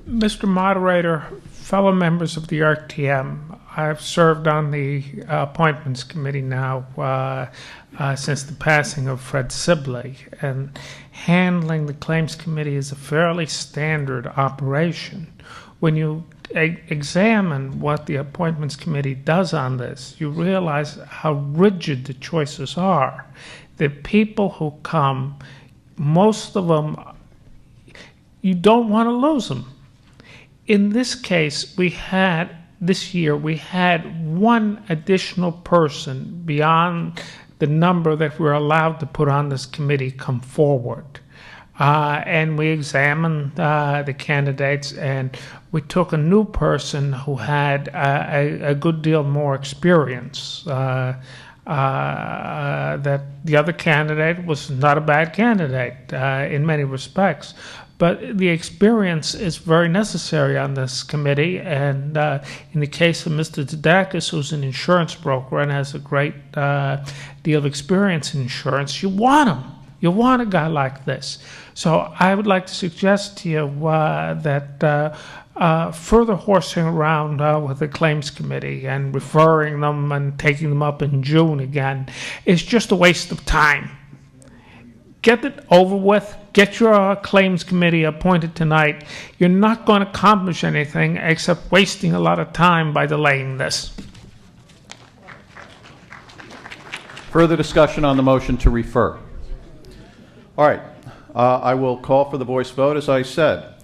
S12: Mr. Moderator, fellow members of the RTM, I've served on the Appointments Committee now since the passing of Fred Sibley, and handling the Claims Committee is a fairly standard operation. When you examine what the Appointments Committee does on this, you realize how rigid the choices are. The people who come, most of them, you don't want to lose them. In this case, this year, we had one additional person beyond the number that we're allowed to put on this committee come forward. And we examined the candidates, and we took a new person who had a good deal more experience. that the other candidate was not a bad candidate in many respects. But the experience is very necessary on this committee, and in the case of Mr. Didakis, who's an insurance broker and has a great deal of experience in insurance, you want him. You want a guy like this. So I would like to suggest to you that further horsing around with the claims committee and referring them and taking them up in June again is just a waste of time. Get it over with. Get your claims committee appointed tonight. You're not going to accomplish anything except wasting a lot of time by delaying this.
S1: Further discussion on the motion to refer? All right. I will call for the voice vote, as I said.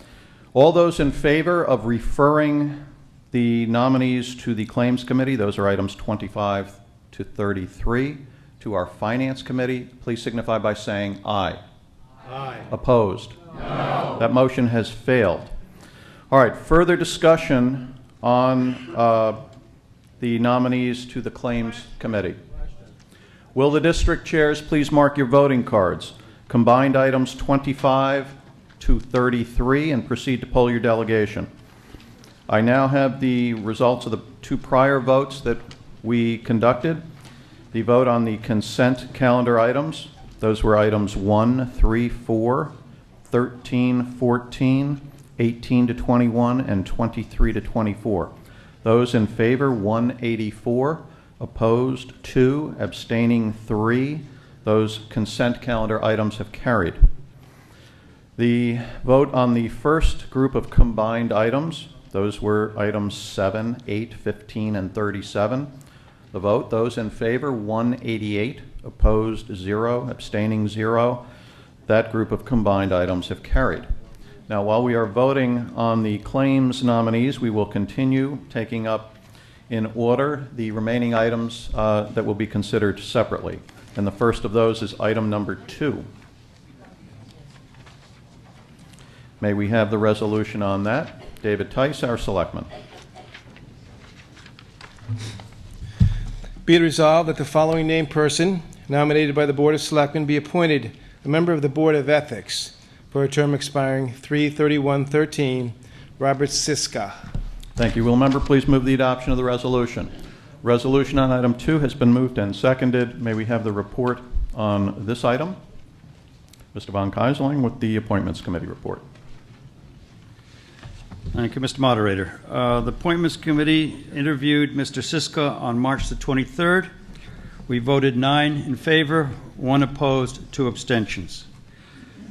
S1: All those in favor of referring the nominees to the Claims Committee, those are items 25 to 33, to our Finance Committee, please signify by saying aye. Aye. Opposed? No. That motion has failed. All right, further discussion on the nominees to the Claims Committee. Will the district chairs please mark your voting cards? Combined items 25 to 33 and proceed to poll your delegation. I now have the results of the two prior votes that we conducted. The vote on the consent calendar items, those were items 1, 3, 4, 13, 14, 18 to 21, and 23 to 24. Those in favor, 184, opposed 2, abstaining 3. Those consent calendar items have carried. The vote on the first group of combined items, those were items 7, 8, 15, and 37. The vote, those in favor, 188, opposed 0, abstaining 0. That group of combined items have carried. Now, while we are voting on the claims nominees, we will continue taking up in order the remaining items that will be considered separately. And the first of those is item number 2. May we have the resolution on that? David Tice, our selectman.
S8: Be it resolved that the following named person, nominated by the Board of Selectmen, be appointed a member of the Board of Ethics for a term expiring 3/31/13, Robert Siska.
S1: Thank you. Will a member please move the adoption of the resolution? Resolution on item 2 has been moved and seconded. May we have the report on this item? Mr. Von Keisling with the Appointments Committee report.
S4: Thank you, Mr. Moderator. The Appointments Committee interviewed Mr. Siska on March the 23rd. We voted 9 in favor, 1 opposed, 2 abstentions.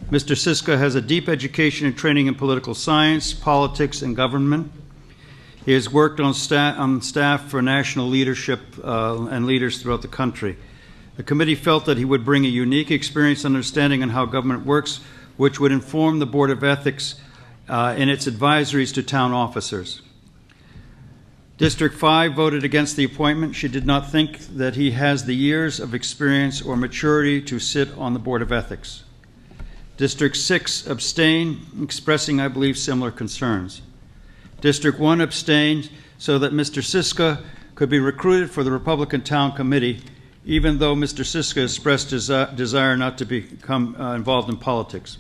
S4: Mr. Siska has a deep education and training in political science, politics, and government. He has worked on staff for national leadership and leaders throughout the country. The committee felt that he would bring a unique experience and understanding on how government works, which would inform the Board of Ethics in its advisories to town officers. District 5 voted against the appointment. She did not think that he has the years of experience or maturity to sit on the Board of Ethics. District 6 abstained, expressing, I believe, similar concerns. District 1 abstained so that Mr. Siska could be recruited for the Republican Town Committee, even though Mr. Siska expressed his desire not to become involved in politics.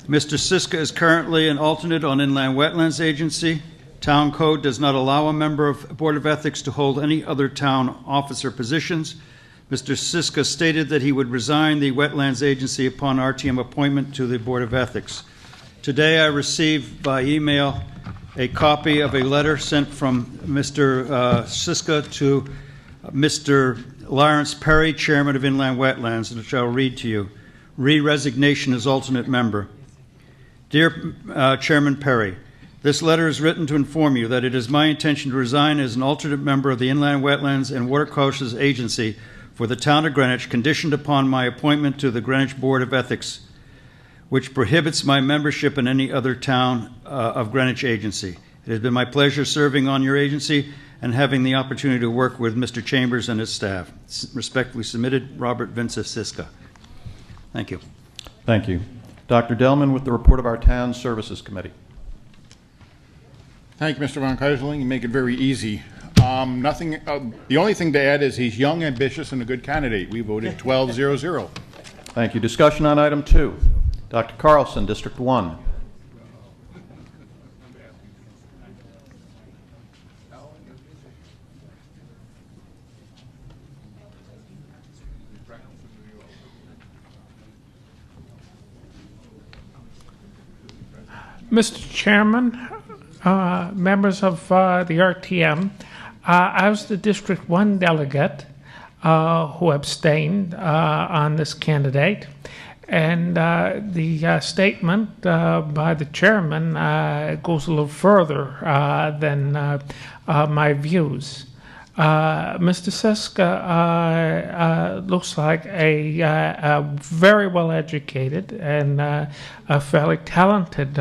S4: Mr. Siska is currently an alternate on Inland Wetlands Agency. Town Code does not allow a member of Board of Ethics to hold any other town officer positions. Mr. Siska stated that he would resign the Wetlands Agency upon RTM appointment to the Board of Ethics. Today I received by email a copy of a letter sent from Mr. Siska to Mr. Lawrence Perry, Chairman of Inland Wetlands, which I'll read to you. Re-resignation as alternate member. Dear Chairman Perry, this letter is written to inform you that it is my intention to resign as an alternate member of the Inland Wetlands and Watercourses Agency for the town of Greenwich, conditioned upon my appointment to the Greenwich Board of Ethics, which prohibits my membership in any other town of Greenwich agency. It has been my pleasure serving on your agency and having the opportunity to work with Mr. Chambers and his staff. Respectfully submitted, Robert Vincent Siska. Thank you.
S1: Thank you. Dr. Delman with the report of our Town Services Committee.
S11: Thank you, Mr. Von Keisling. You make it very easy. Tom. Nothing. The only thing to add is he's young, ambitious, and a good candidate. We voted 12-0-0.
S1: Thank you. Discussion on item 2. Dr. Carlson, District 1.
S12: Mr. Chairman, members of the RTM, I was the District 1 delegate who abstained on this candidate, and the statement by the chairman goes a little further than my views. Mr. Siska looks like a very well-educated and a fairly talented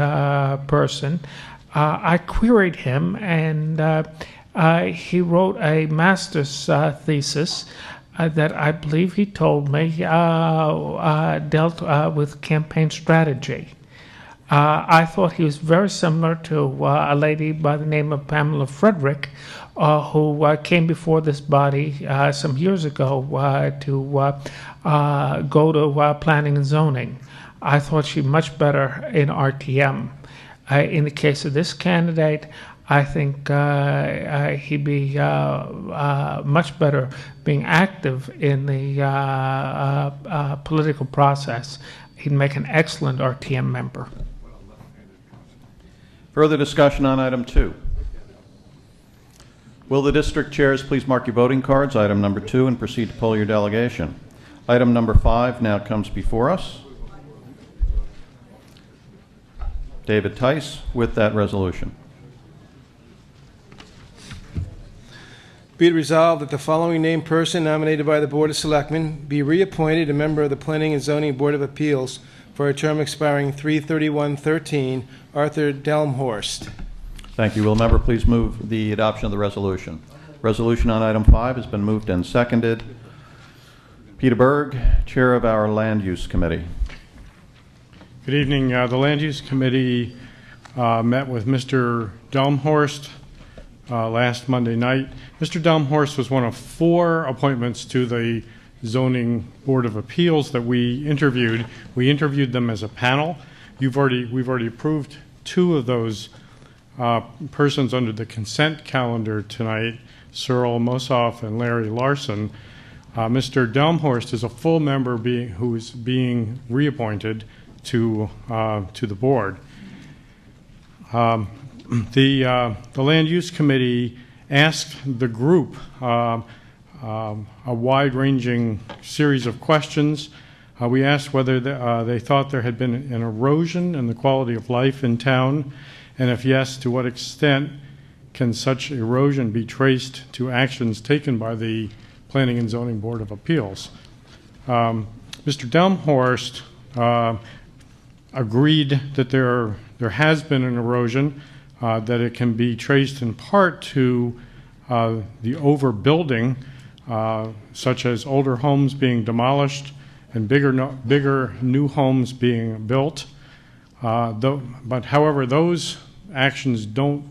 S12: person. I queried him, and he wrote a master's thesis that I believe he told me dealt with campaign strategy. I thought he was very similar to a lady by the name of Pamela Frederick, who came before this body some years ago to go to planning and zoning. I thought she much better in RTM. In the case of this candidate, I think he'd be much better being active in the political process. He'd make an excellent RTM member.
S1: Further discussion on item 2. Will the district chairs please mark your voting cards, item number 2, and proceed to poll your delegation. Item number 5 now comes before us. David Tice with that resolution.
S8: Be it resolved that the following named person nominated by the Board of Selectmen be reappointed a member of the Planning and Zoning Board of Appeals for a term expiring 3/31/13, Arthur Delmhorst.
S1: Thank you. Will the member please move the adoption of the resolution? Resolution on item 5 has been moved and seconded. Peter Berg, Chair of our Land Use Committee.
S13: Good evening. The Land Use Committee met with Mr. Delmhorst last Monday night. Mr. Delmhorst was one of 4 appointments to the Zoning Board of Appeals that we interviewed. We interviewed them as a panel. We've already approved 2 of those persons under the consent calendar tonight, Cyril Mossoff and Larry Larson. Mr. Delmhorst is a full member who is being reappointed to the board. The Land Use Committee asked the group a wide-ranging series of questions. We asked whether they thought there had been an erosion in the quality of life in town, and if yes, to what extent can such erosion be traced to actions taken by the Planning and Zoning Board of Appeals. Mr. Delmhorst agreed that there has been an erosion, that it can be traced in part to the overbuilding, such as older homes being demolished and bigger new homes being built. But however, those actions don't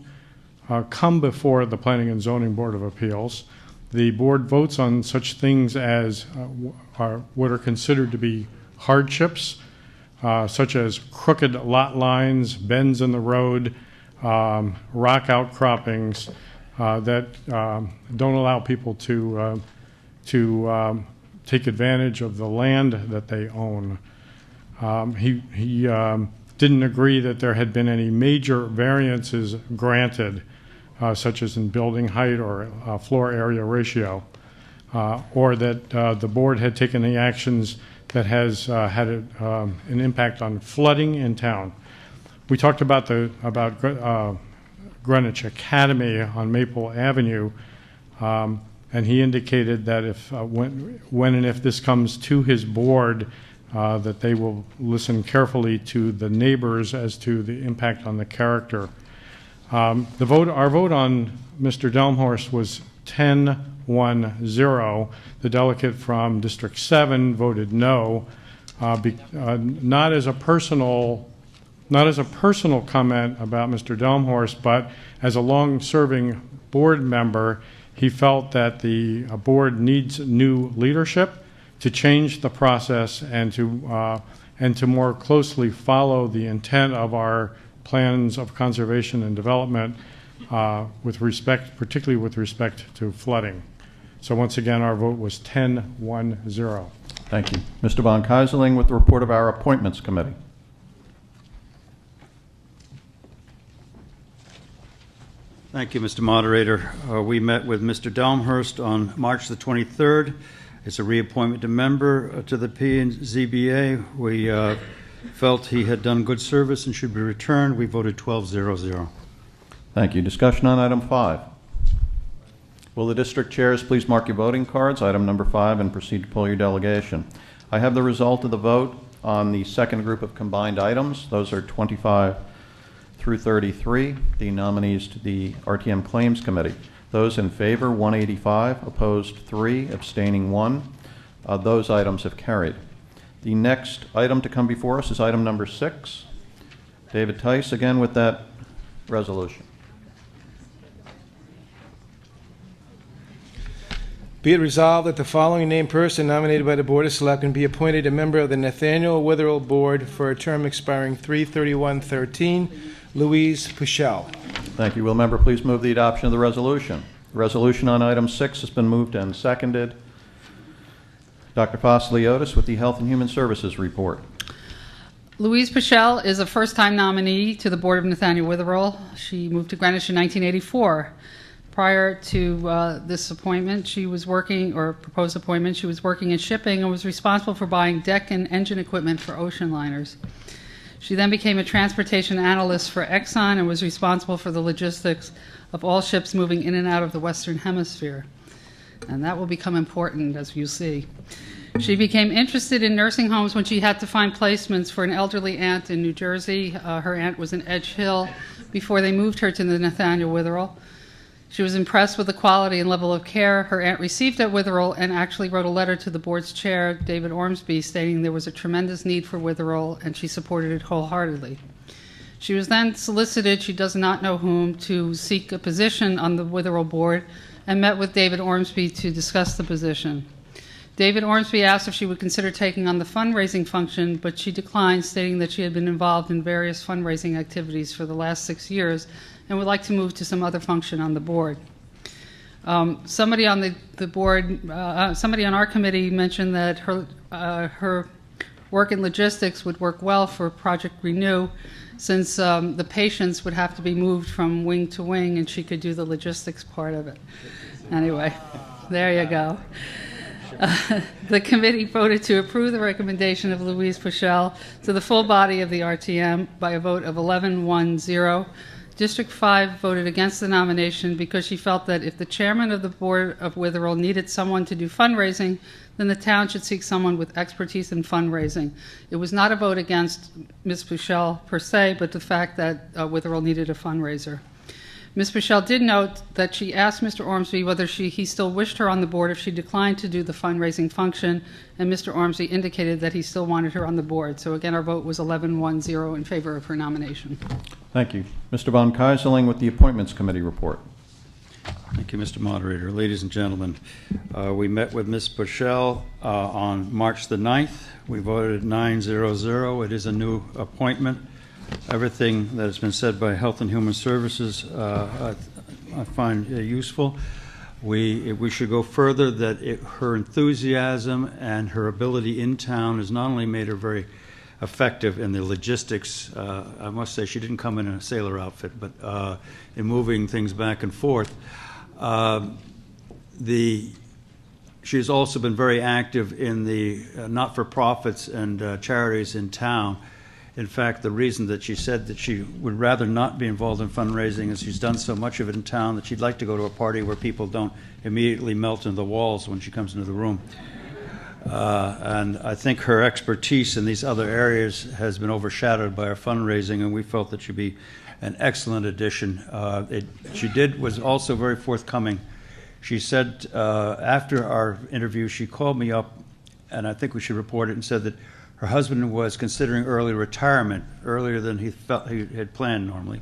S13: come before the Planning and Zoning Board of Appeals. The board votes on such things as what are considered to be hardships, such as crooked lot lines, bends in the road, rock outcroppings that don't allow people to take advantage of the land that they own. He didn't agree that there had been any major variances granted, such as in building height or floor area ratio, or that the board had taken any actions that has had an impact on flooding in town. We talked about Greenwich Academy on Maple Avenue, and he indicated that if when and if this comes to his board, that they will listen carefully to the neighbors as to the impact on the character. Our vote on Mr. Delmhorst was 10-1-0. The delegate from District 7 voted no, not as a personal comment about Mr. Delmhorst, but as a long-serving board member, he felt that the board needs new leadership to change the process and to more closely follow the intent of our plans of conservation and development particularly with respect to flooding. So once again, our vote was 10-1-0.
S1: Thank you. Mr. Von Keyserling with the report of our Appointments Committee.
S4: Thank you, Mr. Moderator. We met with Mr. Delmhurst on March the 23rd. It's a reappointment to member to the P&ZBA. We felt he had done good service and should be returned. We voted 12-0-0.
S1: Thank you. Discussion on item 5. Will the district chairs please mark your voting cards, item number 5, and proceed to poll your delegation. I have the result of the vote on the second group of combined items. Those are 25 through 33, the nominees to the RTM Claims Committee. Those in favor, 185, opposed 3, abstaining 1. Those items have carried. The next item to come before us is item number 6. David Tice again with that resolution.
S8: Be it resolved that the following named person nominated by the Board of Selectmen be appointed a member of the Nathaniel Witherell Board for a term expiring 3/31/13. Louise Puchel.
S1: Thank you. Will the member please move the adoption of the resolution? The resolution on item 6 has been moved and seconded. Dr. Foss-Leotis with the Health and Human Services report.
S7: Louise Puchel is a first-time nominee to the Board of Nathaniel Witherell. She moved to Greenwich in 1984. Prior to this appointment, she was working, or proposed appointment, she was working in shipping and was responsible for buying deck and engine equipment for ocean liners. She then became a transportation analyst for Exxon and was responsible for the logistics of all ships moving in and out of the Western Hemisphere. And that will become important, as you see. She became interested in nursing homes when she had to find placements for an elderly aunt in New Jersey. Her aunt was in Edge Hill before they moved her to the Nathaniel Witherell. She was impressed with the quality and level of care her aunt received at Witherell and actually wrote a letter to the board's chair, David Ormsby, stating there was a tremendous need for Witherell and she supported it wholeheartedly. She was then solicited, she does not know whom, to seek a position on the Witherell board and met with David Ormsby to discuss the position. David Ormsby asked if she would consider taking on the fundraising function, but she declined, stating that she had been involved in various fundraising activities for the last 6 years and would like to move to some other function on the board. Somebody on the board, somebody on our committee mentioned that her work in logistics would work well for Project Renew, since the patients would have to be moved from wing to wing and she could do the logistics part of it. Anyway, there you go. The committee voted to approve the recommendation of Louise Puchel to the full body of the RTM by a vote of 11-1-0. District 5 voted against the nomination because she felt that if the chairman of the Board of Witherell needed someone to do fundraising, then the town should seek someone with expertise in fundraising. It was not a vote against Ms. Puchel per se, but the fact that Witherell needed a fundraiser. Ms. Puchel did note that she asked Mr. Ormsby whether he still wished her on the board if she declined to do the fundraising function, and Mr. Ormsby indicated that he still wanted her on the board. So again, our vote was 11-1-0 in favor of her nomination.
S1: Thank you. Mr. Von Keyserling with the Appointments Committee report.
S4: Thank you, Mr. Moderator. Ladies and gentlemen, we met with Ms. Puchel on March the 9th. We voted 9-0-0. It is a new appointment. Everything that has been said by Health and Human Services I find useful. We should go further that her enthusiasm and her ability in town has not only made her very effective in the logistics. I must say she didn't come in a sailor outfit, but in moving things back and forth. She has also been very active in the not-for-profits and charities in town. In fact, the reason that she said that she would rather not be involved in fundraising is she's done so much of it in town that she'd like to go to a party where people don't immediately melt into the walls when she comes into the room. And I think her expertise in these other areas has been overshadowed by her fundraising, and we felt that she'd be an excellent addition. She was also very forthcoming. She said after our interview, she called me up, and I think we should report it, and said that her husband was considering early retirement, earlier than he felt he had planned normally.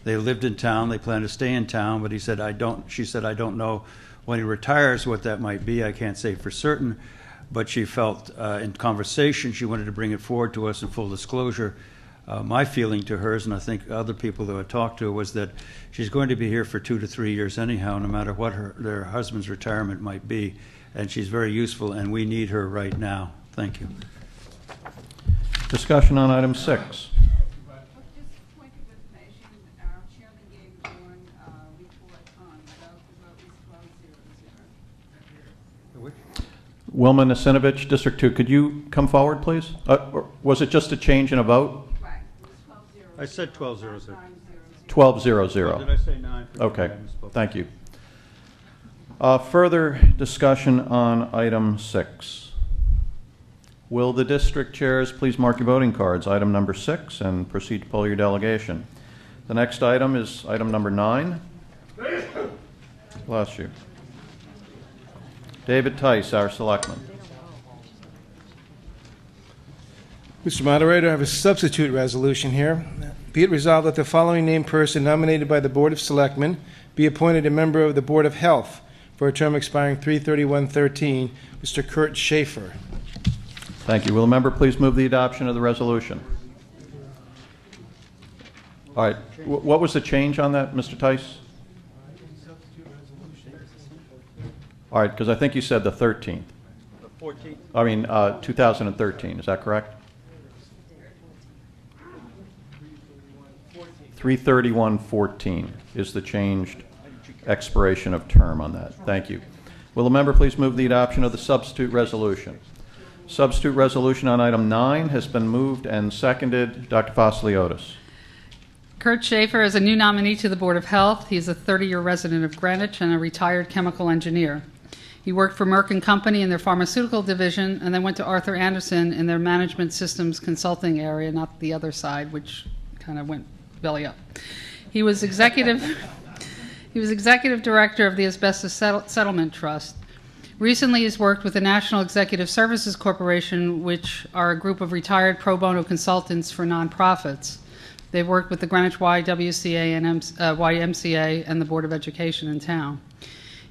S4: They lived in town, they planned to stay in town, but she said, I don't know when he retires, what that might be, I can't say for certain, but she felt in conversation she wanted to bring it forward to us in full disclosure. My feeling to hers, and I think other people that I talked to, was that she's going to be here for 2 to 3 years anyhow, no matter what their husband's retirement might be, and she's very useful, and we need her right now. Thank you.
S1: Discussion on item 6.
S14: Just a point of information, our chairman gave one report on the vote was 12-0-0.
S1: Wilma Nasinovich, District 2, could you come forward, please? Or was it just a change in a vote?
S14: Right, it was 12-0.
S4: I said 12-0-0.
S1: 12-0-0.
S4: Did I say 9?
S1: Okay, thank you. Further discussion on item 6. Will the district chairs please mark your voting cards, item number 6, and proceed to poll your delegation. The next item is item number 9. Bless you. David Tice, our selectman.
S8: Mr. Moderator, I have a substitute resolution here. Be it resolved that the following named person nominated by the Board of Selectmen be appointed a member of the Board of Health for a term expiring 3/31/13, Mr. Kurt Schaefer.
S1: Thank you. Will the member please move the adoption of the resolution? All right. What was the change on that, Mr. Tice? All right, because I think you said the 13th.
S4: The 14th?
S1: I mean, 2013. Is that correct? 3/31/14 is the changed expiration of term on that. Thank you. Will the member please move the adoption of the substitute resolution? Substitute resolution on item 9 has been moved and seconded. Dr. Fosliotis.
S7: Kurt Schaefer is a new nominee to the Board of Health. He is a 30-year resident of Greenwich and a retired chemical engineer. He worked for Merck & Company in their pharmaceutical division and then went to Arthur Andersen in their management systems consulting area, not the other side, which kind of went belly up. He was executive director of the Asbestos Settlement Trust. Recently, he's worked with the National Executive Services Corporation, which are a group of retired pro bono consultants for nonprofits. They've worked with the Greenwich YWCA and YMCA and the Board of Education in town.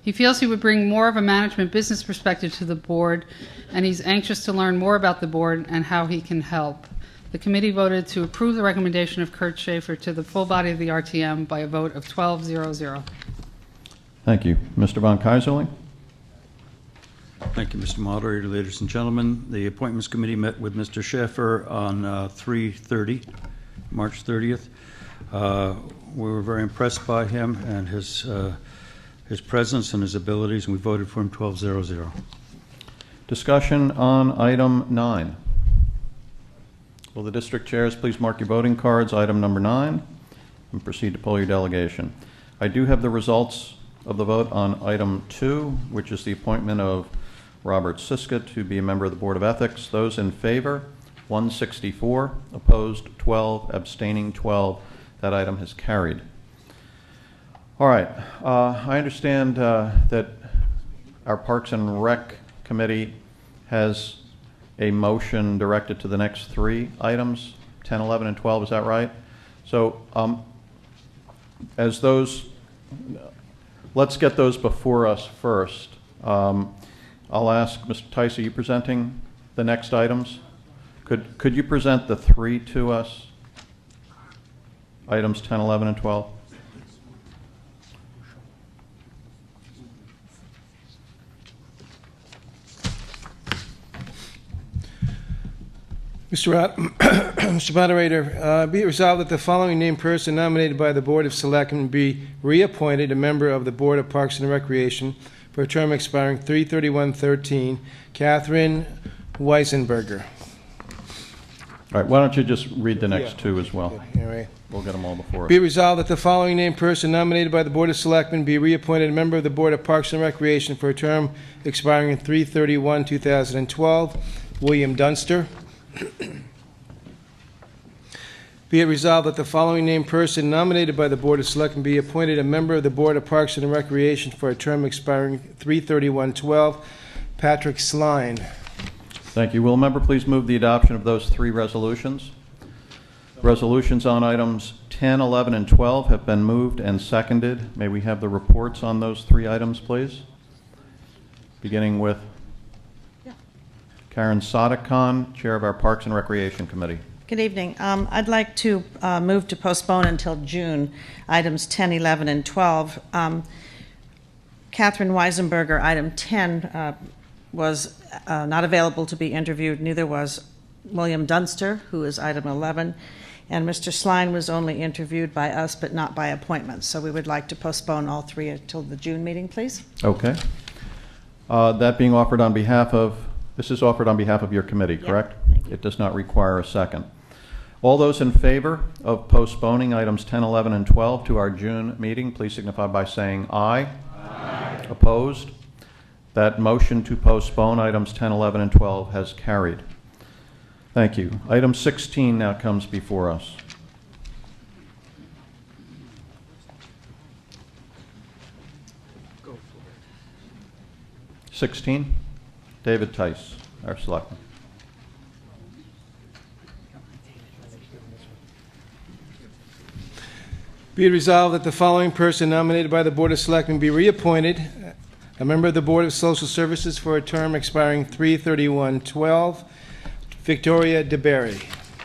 S7: He feels he would bring more of a management business perspective to the board, and he's anxious to learn more about the board and how he can help. The committee voted to approve the recommendation of Kurt Schaefer to the full body of the RTM by a vote of 12-0-0.
S1: Thank you. Mr. Von Kaiserling.
S4: Thank you, Mr. Moderator. Ladies and gentlemen, the Appointments Committee met with Mr. Schaefer on March 30th. We were very impressed by him and his presence and his abilities, and we voted for him 12-0-0.
S1: Discussion on item 9. Will the district chairs please mark your voting cards, item number 9, and proceed to poll your delegation. I do have the results of the vote on item 2, which is the appointment of Robert Siska to be a member of the Board of Ethics. Those in favor, 164, opposed 12, abstaining 12. That item has carried. All right. I understand that our Parks and Rec Committee has a motion directed to the next 3 items, 10, 11, and 12. Is that right? So as those, let's get those before us first. I'll ask Mr. Tice, are you presenting the next items? Could you present the 3 to us? Items 10, 11, and 12?
S8: Mr. Moderator, be it resolved that the following named person nominated by the Board of Selectmen be reappointed a member of the Board of Parks and Recreation for a term expiring 3/31/13, Catherine Weisenberger.
S1: All right, why don't you just read the next 2 as well?
S8: All right.
S1: We'll get them all before us.
S8: Be it resolved that the following named person nominated by the Board of Selectmen be reappointed a member of the Board of Parks and Recreation for a term expiring in 3/31/2012, William Dunster. Be it resolved that the following named person nominated by the Board of Selectmen be appointed a member of the Board of Parks and Recreation for a term expiring 3/31/12, Patrick Sline.
S1: Thank you. Will a member please move the adoption of those 3 resolutions? Resolutions on items 10, 11, and 12 have been moved and seconded. May we have the reports on those 3 items, please? beginning with Karen Sadekhan, Chair of our Parks and Recreation Committee.
S15: Good evening. I'd like to move to postpone until June, items 10, 11, and 12. Catherine Weisenberger, item 10, was not available to be interviewed. Neither was William Dunster, who is item 11. And Mr. Sline was only interviewed by us, but not by appointment. So we would like to postpone all three until the June meeting, please.
S1: Okay. That being offered on behalf of, this is offered on behalf of your committee, correct? It does not require a second. All those in favor of postponing items 10, 11, and 12 to our June meeting, please signify by saying aye. Aye. Opposed? That motion to postpone items 10, 11, and 12 has carried. Thank you. Item 16 now comes before us. Go for it. 16, David Tice, our selectman.
S8: Be it resolved that the following person nominated by the Board of Selectmen be reappointed a member of the Board of Social Services for a term expiring 3/31/12, Victoria DeBerry.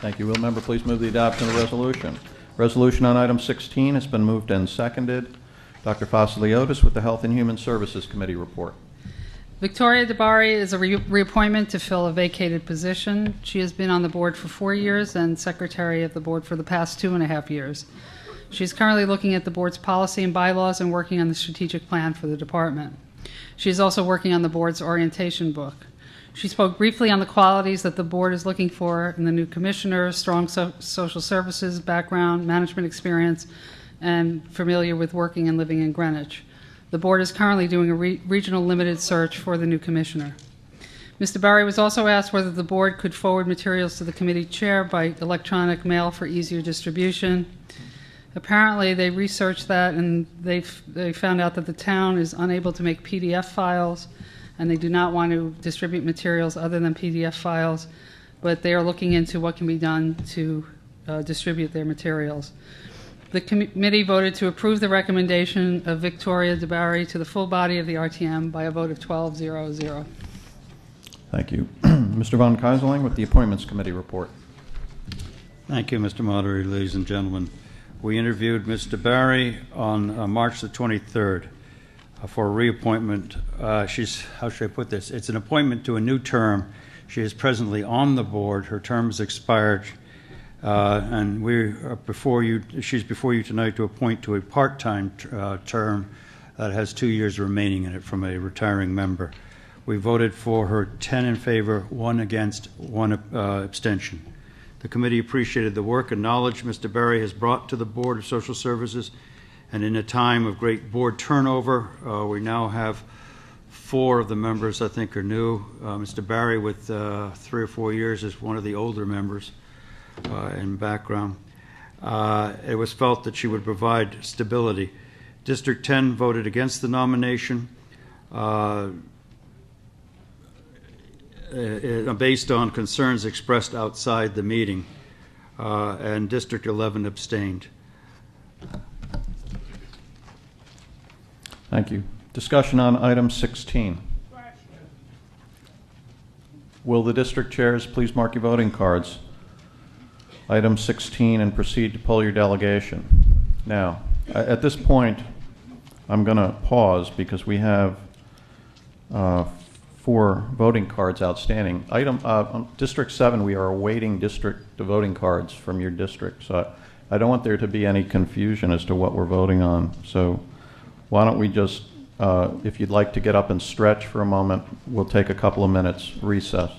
S1: Thank you. Will the member please move the adoption of the resolution? Resolution on item 16 has been moved and seconded. Dr. Fasiliotis with the Health and Human Services Committee report.
S7: Victoria DeBari is a reappointment to fill a vacated position. She has been on the board for 4 years and secretary of the board for the past 2.5 years. She's currently looking at the board's policy and bylaws and working on the strategic plan for the department. She is also working on the board's orientation book. She spoke briefly on the qualities that the board is looking for in the new commissioner: strong social services background, management experience, and familiar with working and living in Greenwich. The board is currently doing a regional limited search for the new commissioner. Mr. Barry was also asked whether the board could forward materials to the committee chair by electronic mail for easier distribution. Apparently, they researched that and they found out that the town is unable to make PDF files, and they do not want to distribute materials other than PDF files, but they are looking into what can be done to distribute their materials. The committee voted to approve the recommendation of Victoria DeBarry to the full body of the RTM by a vote of 12-0-0.
S1: Thank you. Mr. Von Keyserling with the Appointments Committee report.
S4: Thank you, Mr. Moderator, ladies and gentlemen. We interviewed Mr. Barry on March the 23rd for a reappointment. How should I put this? It's an appointment to a new term. She is presently on the board. Her term has expired, and we are before you. She's before you tonight to appoint to a part-time term that has 2 years remaining in it from a retiring member. We voted for her 10 in favor, 1 against, 1 abstention. The committee appreciated the work and knowledge Mr. Barry has brought to the Board of Social Services, and in a time of great board turnover, we now have 4 of the members I think are new. Mr. Barry, with 3 or 4 years, is one of the older members in background. It was felt that she would provide stability. District 10 voted against the nomination based on concerns expressed outside the meeting, and District 11 abstained.
S1: Thank you. Discussion on item 16. Will the district chairs please mark your voting cards? Item 16, and proceed to poll your delegation. Now, at this point, I'm going to pause because we have 4 voting cards outstanding. District 7, we are awaiting district voting cards from your district. So I don't want there to be any confusion as to what we're voting on. So why don't we just, if you'd like to get up and stretch for a moment, we'll take a couple of minutes recess.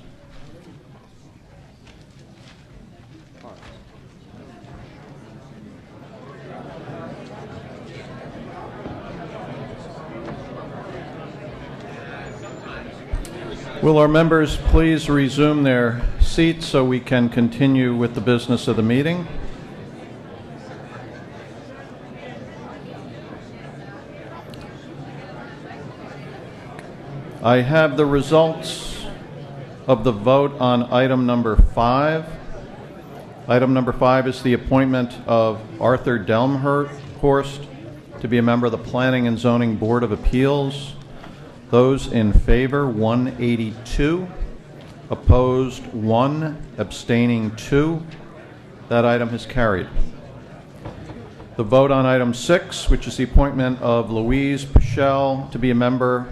S1: Will our members please resume their seats so we can continue with the business of the meeting? I have the results of the vote on item number 5. Item number 5 is the appointment of Arthur Delmhorst to be a member of the Planning and Zoning Board of Appeals. Those in favor, 182. Opposed, 1. Abstaining, 2. That item is carried. The vote on item 6, which is the appointment of Louise Pichelle to be a member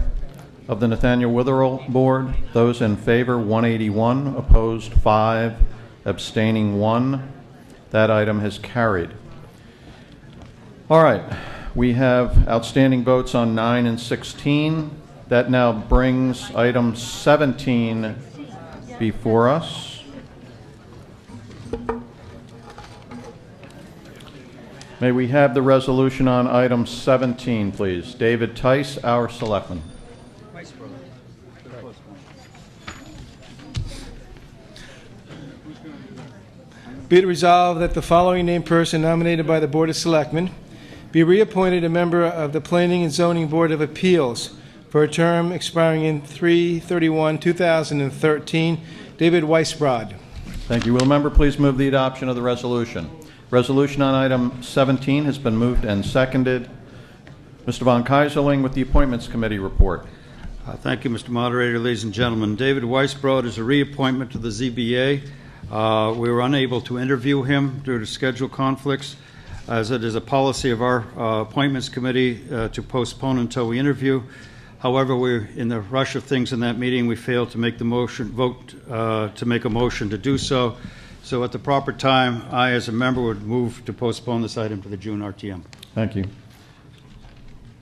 S1: of the Nathaniel Witherell Board. Those in favor, 181. Opposed, 5. Abstaining, 1. That item has carried. All right. We have outstanding votes on 9 and 16. That now brings item 17 before us. May we have the resolution on item 17, please? David Tice, our selectman.
S8: Be it resolved that the following named person nominated by the Board of Selectmen be reappointed a member of the Planning and Zoning Board of Appeals for a term expiring in 3/31/2013. David Weisbrod.
S1: Thank you. Will the member please move the adoption of the resolution? Resolution on item 17 has been moved and seconded. Mr. Von Keyserling with the Appointments Committee report.
S4: Thank you, Mr. Moderator. Ladies and gentlemen, David Weisbrod is a reappointment to the ZBA. We were unable to interview him due to schedule conflicts, as it is a policy of our Appointments Committee to postpone until we interview. However, we're in the rush of things in that meeting. We failed to make the vote to make a motion to do so. So at the proper time, I, as a member, would move to postpone this item to the June RTM.
S1: Thank you.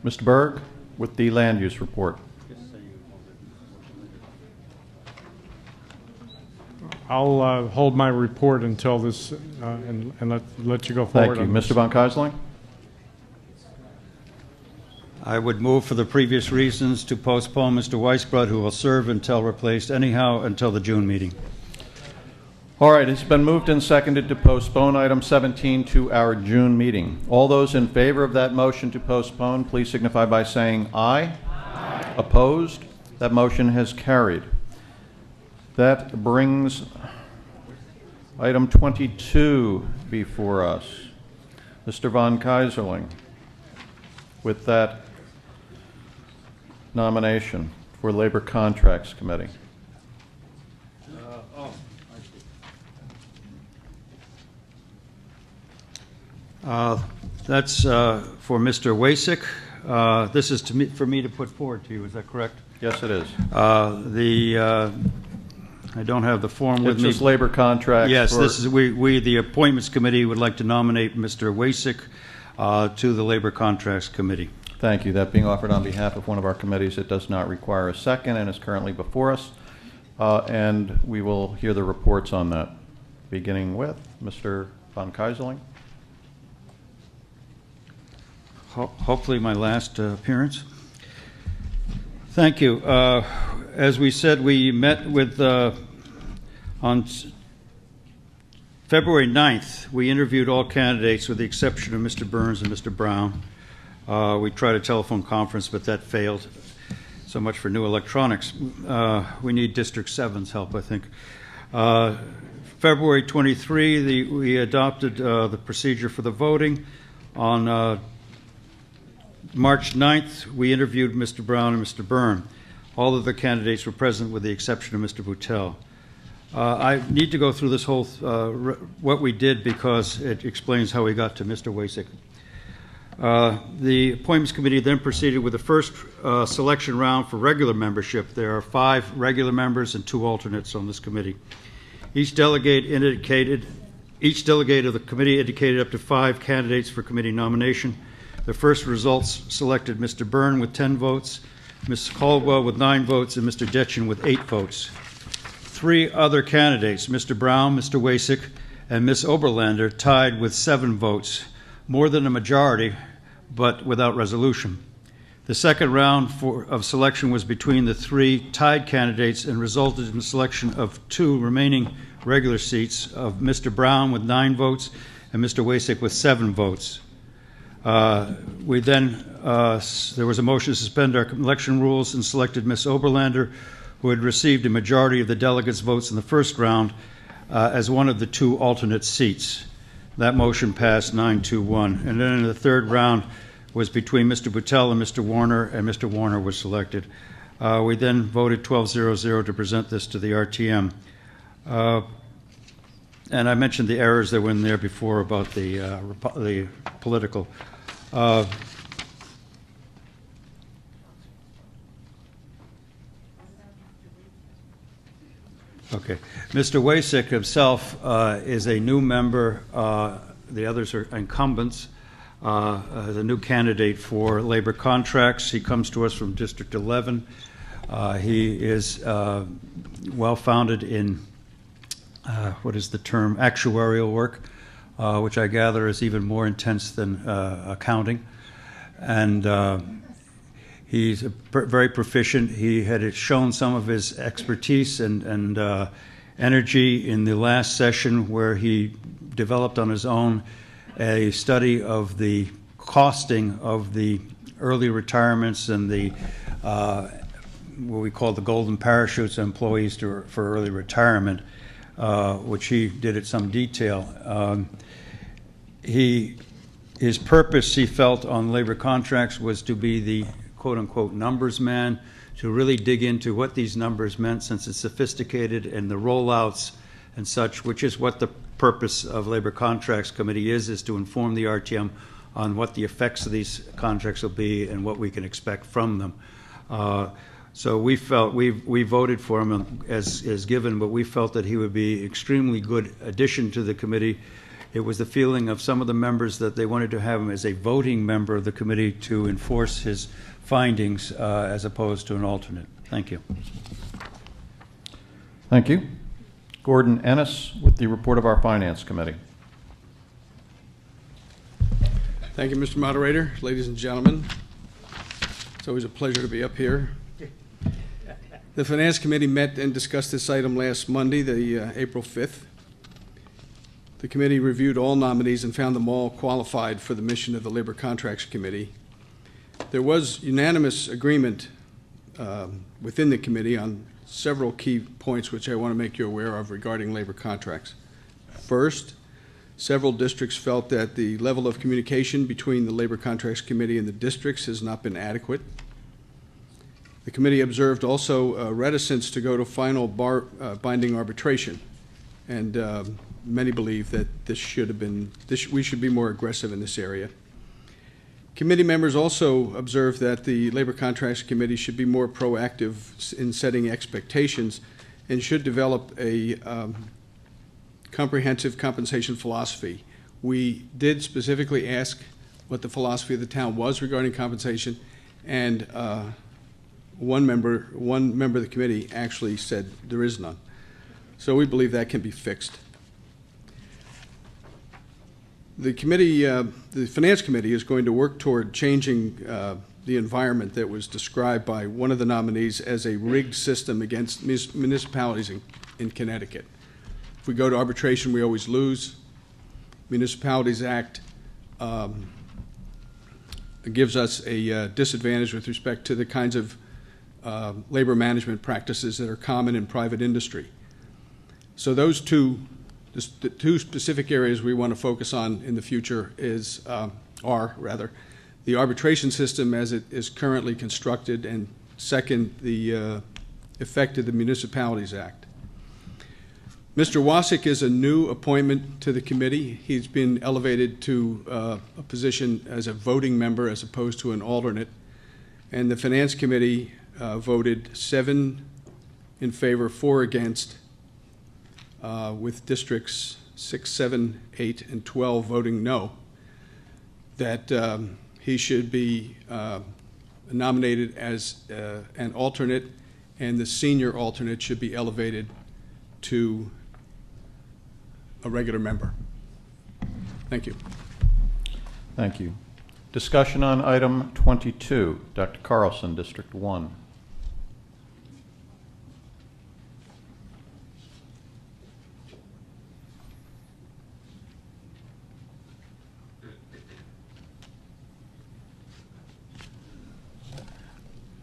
S1: Mr. Berg with the Land Use report.
S13: I'll hold my report until this, and let you go forward.
S1: Thank you.
S13: on this.
S1: Mr. Von Keyserling?
S4: I would move for the previous reasons to postpone Mr. Weisbrod, who will serve until replaced anyhow until the June meeting.
S1: All right, it's been moved and seconded to postpone item 17 to our June meeting. All those in favor of that motion to postpone, please signify by saying aye. Aye. Opposed? That motion has carried. That brings item 22 before us. Mr. Von Keyserling with that nomination for Labor Contracts Committee.
S4: That's for Mr. Wasik. This is for me to put forward to you. Is that correct?
S1: Yes, it is.
S4: I don't have the form with
S1: It's
S4: me.
S1: just labor contracts.
S4: Yes,
S1: for-
S4: this is we the Appointments Committee would like to nominate Mr. Wasik to the Labor Contracts Committee.
S1: Thank you. That being offered on behalf of one of our committees, it does not require a second and is currently before us. And we will hear the reports on that, beginning with Mr. Von Keyserling.
S4: Hopefully my last appearance. Thank you. As we said, we met with, on February 9th, we interviewed all candidates with the exception of Mr. Burns and Mr. Brown. We tried a telephone conference, but that failed. So much for new electronics. We need District 7's help, I think. February 23, we adopted the procedure for the voting. On March 9th, we interviewed Mr. Brown and Mr. Byrne. All of the candidates were present with the exception of Mr. Boutel. I need to go through this whole, what we did, because it explains how we got to Mr. Wasik. The Appointments Committee then proceeded with the first selection round for regular membership. There are 5 regular members and 2 alternates on this committee. Each delegate of the committee indicated up to 5 candidates for committee nomination. The first results selected Mr. Byrne with 10 votes, Ms. Caldwell with 9 votes, and Mr. Detchen with 8 votes. 3 other candidates, Mr. Brown, Mr. Wasik, and Ms. Oberlander, tied with 7 votes, more than a majority, but without resolution. The second round of selection was between the 3 tied candidates and resulted in the selection of 2 remaining regular seats of Mr. Brown with 9 votes and Mr. Wasik with 7 votes. We then, there was a motion to suspend our election rules and selected Ms. Oberlander, who had received a majority of the delegates' votes in the first round, as one of the 2 alternate seats. That motion passed 9-1. And then in the third round was between Mr. Boutel and Mr. Warner was selected. We then voted 12-0-0 to present this to the RTM. And I mentioned the errors that were in there before about the political. Okay. Mr. Wasik himself is a new member. The others are incumbents. The new candidate for labor contracts. He comes to us from District 11. He is well-founded in, what is the term, actuarial work, which I gather is even more intense than accounting. And he's very proficient. He had shown some of his expertise and energy in the last session where he developed on his own a study of the costing of the early retirements and the what we call the golden parachutes of employees for early retirement, which he did at some detail. His purpose, he felt, on labor contracts was to be the quote-unquote numbers man, to really dig into what these numbers meant, since it's sophisticated, and the rollouts and such, which is what the purpose of Labor Contracts Committee is to inform the RTM on what the effects of these contracts will be and what we can expect from them. So we felt, we voted for him as given, but we felt that he would be extremely good addition to the committee. It was the feeling of some of the members that they wanted to have him as a voting member of the committee to enforce his findings as opposed to an alternate. Thank you.
S1: Thank you. Gordon Ennis with the report of our Finance Committee.
S9: Thank you, Mr. Moderator. Ladies and gentlemen, it's always a pleasure to be up here. The Finance Committee met and discussed this item last Monday, the April 5th. The committee reviewed all nominees and found them all qualified for the mission of the Labor Contracts Committee. There was unanimous agreement within the committee on several key points which I want to make you aware of regarding labor contracts. First, several districts felt that the level of communication between the Labor Contracts Committee and the districts has not been adequate. The committee observed also reticence to go to final binding arbitration, and many believe that this should have been, we should be more aggressive in this area. Committee members also observed that the Labor Contracts Committee should be more proactive in setting expectations and should develop a comprehensive compensation philosophy. We did specifically ask what the philosophy of the town was regarding compensation, and one member of the committee actually said there is none. So we believe that can be fixed. The committee, the Finance Committee, is going to work toward changing the environment that was described by one of the nominees as a rigged system against municipalities in Connecticut. If we go to arbitration, we always lose. Municipalities Act gives us a disadvantage with respect to the kinds of labor management practices that are common in private industry. So those the two specific areas we want to focus on in the future are the arbitration system as it is currently constructed, and second, the effect of the Municipalities Act. Mr. Wasik is a new appointment to the committee. He's been elevated to a position as a voting member as opposed to an alternate, and the Finance Committee voted 7 in favor, 4 against, with districts 6, 7, 8, and 12 voting no, that he should be nominated as an alternate, and the senior alternate should be elevated to a regular member. Thank you.
S1: Thank you. Discussion on item 22. Dr. Carlson, District 1.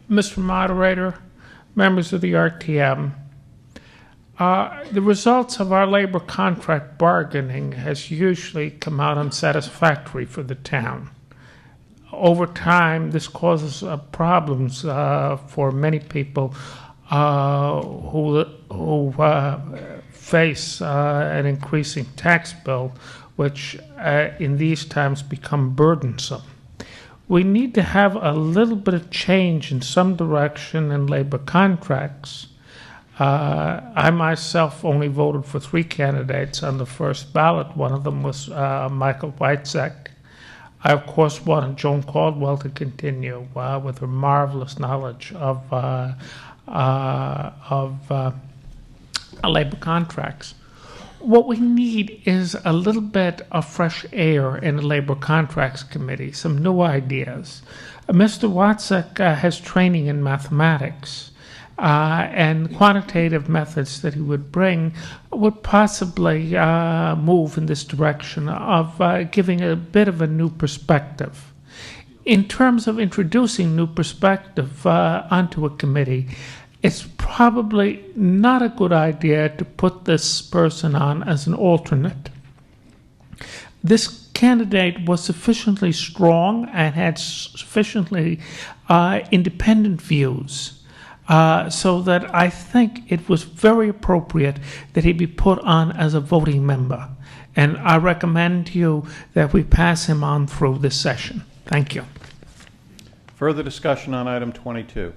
S12: Mr. Moderator, members of the RTM, the results of our labor contract bargaining has usually come out unsatisfactory for the town. over time, this causes problems for many people who face an increasing tax bill, which in these times become burdensome. We need to have a little bit of change in some direction in labor contracts. I myself only voted for 3 candidates on the first ballot. One of them was Michael Whitesek. I, of course, wanted Joan Caldwell to continue with her marvelous knowledge of labor contracts. What we need is a little bit of fresh air in the Labor Contracts Committee, some new ideas. Mr. Watsek has training in mathematics, and quantitative methods that he would bring would possibly move in this direction of giving a bit of a new perspective. In terms of introducing new perspective onto a committee, it's probably not a good idea to put this person on as an alternate. This candidate was sufficiently strong and had sufficiently independent views, so that I think it was very appropriate that he be put on as a voting member. And I recommend to you that we pass him on through this session. Thank you.
S1: Further discussion on item 22.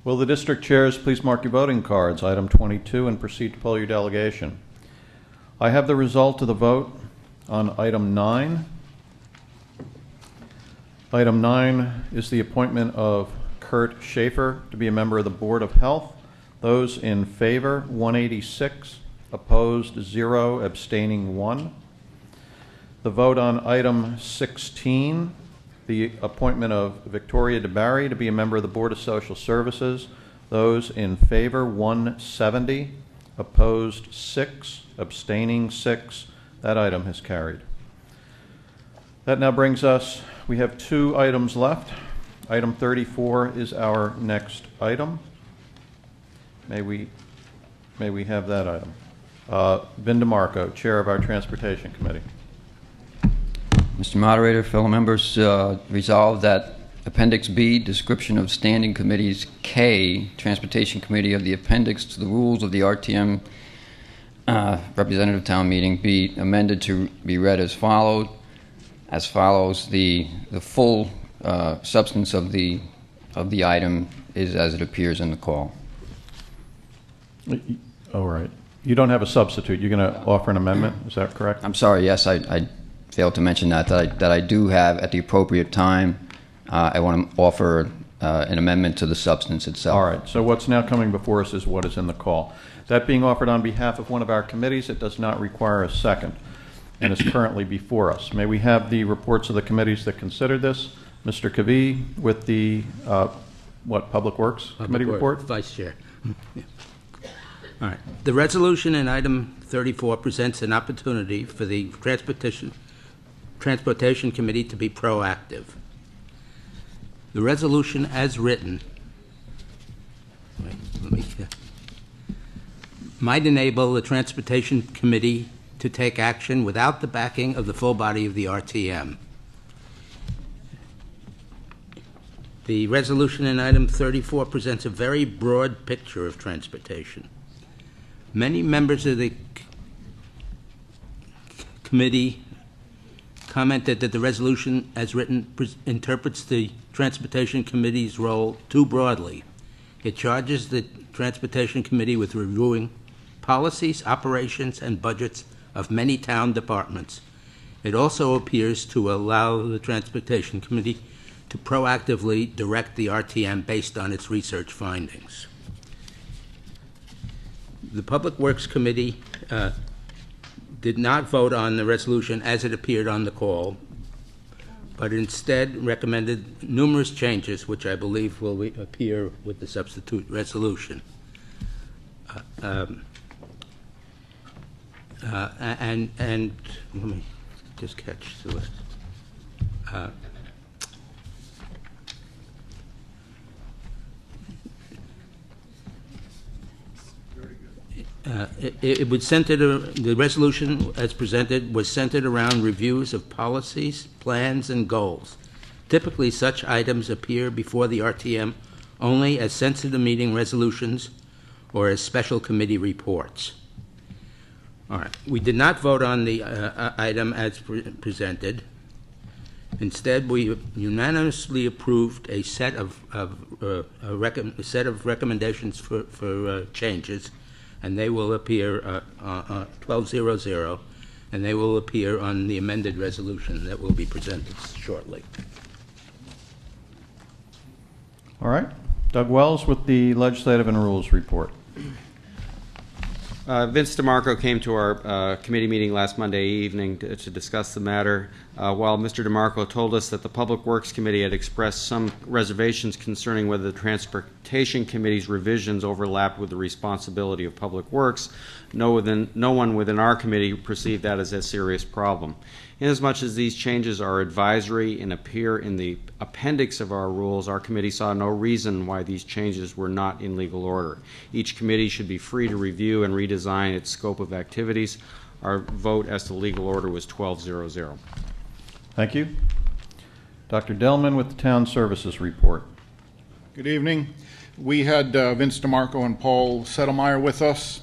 S1: Will the district chairs please mark your voting cards, item 22, and proceed to poll your delegation. I have the result of the vote on item 9. Item 9 is the appointment of Kurt Schaefer to be a member of the Board of Health. Those in favor, 186, opposed 0, abstaining 1. The vote on item 16, the appointment of Victoria DeBarry to be a member of the Board of Social Services. Those in favor, 170, opposed 6, abstaining 6. That item has carried. That now brings us, we have 2 items left. Item 34 is our next item. May we have that item? Vin DeMarco, Chair of our Transportation Committee.
S16: Mr. Moderator, fellow members, resolved that Appendix B, description of standing committees, K, Transportation Committee of the appendix to the rules of the RTM representative town meeting, be amended to be read as follows. The full substance of the item is as it appears in the call.
S1: All right. You don't have a substitute. You're going to offer an amendment. Is that correct?
S16: I'm sorry. Yes, I failed to mention that I do have at the appropriate time. I want to offer an amendment to the substance itself.
S1: All right. So what's now coming before us is what is in the call. That being offered on behalf of one of our committees, it does not require a second and is currently before us. May we have the reports of the committees that considered this? Mr. Kavi with the, Public Works Committee report?
S17: Vice Chair. Yeah. All right. The resolution in item 34 presents an opportunity for the Transportation Committee to be proactive. The resolution as written might enable the Transportation Committee to take action without the backing of the full body of the RTM. The resolution in item 34 presents a very broad picture of transportation. Many members of the committee commented that the resolution as written interprets the Transportation Committee's role too broadly. It charges the Transportation Committee with reviewing policies, operations, and budgets of many town departments. It also appears to allow the Transportation Committee to proactively direct the RTM based on its research findings. The Public Works Committee did not vote on the resolution as it appeared on the call, but instead recommended numerous changes, which I believe will appear with the substitute resolution. And let me just catch the list. it would the resolution as presented was centered around reviews of policies, plans, and goals. Typically, such items appear before the RTM only as sensitive meeting resolutions or as special committee reports. All right. We did not vote on the item as presented. Instead, we unanimously approved a set of recommendations for changes, and they will appear 1200, and they will appear on the amended resolution that will be presented shortly.
S1: All right. Doug Wells with the Legislative and Rules Report.
S10: Vince DeMarco came to our committee meeting last Monday evening to discuss the matter. While Mr. DeMarco told us that the Public Works Committee had expressed some reservations concerning whether the Transportation Committee's revisions overlapped with the responsibility of Public Works, no one within our committee perceived that as a serious problem. Inasmuch as these changes are advisory and appear in the appendix of our rules, our committee saw no reason why these changes were not in legal order. Each committee should be free to review and redesign its scope of activities. Our vote as to legal order was 1200.
S1: Thank you. Dr. Delman with the Town Services Report.
S11: Good evening. We had Vince DeMarco and Paul Settlemeyer with us.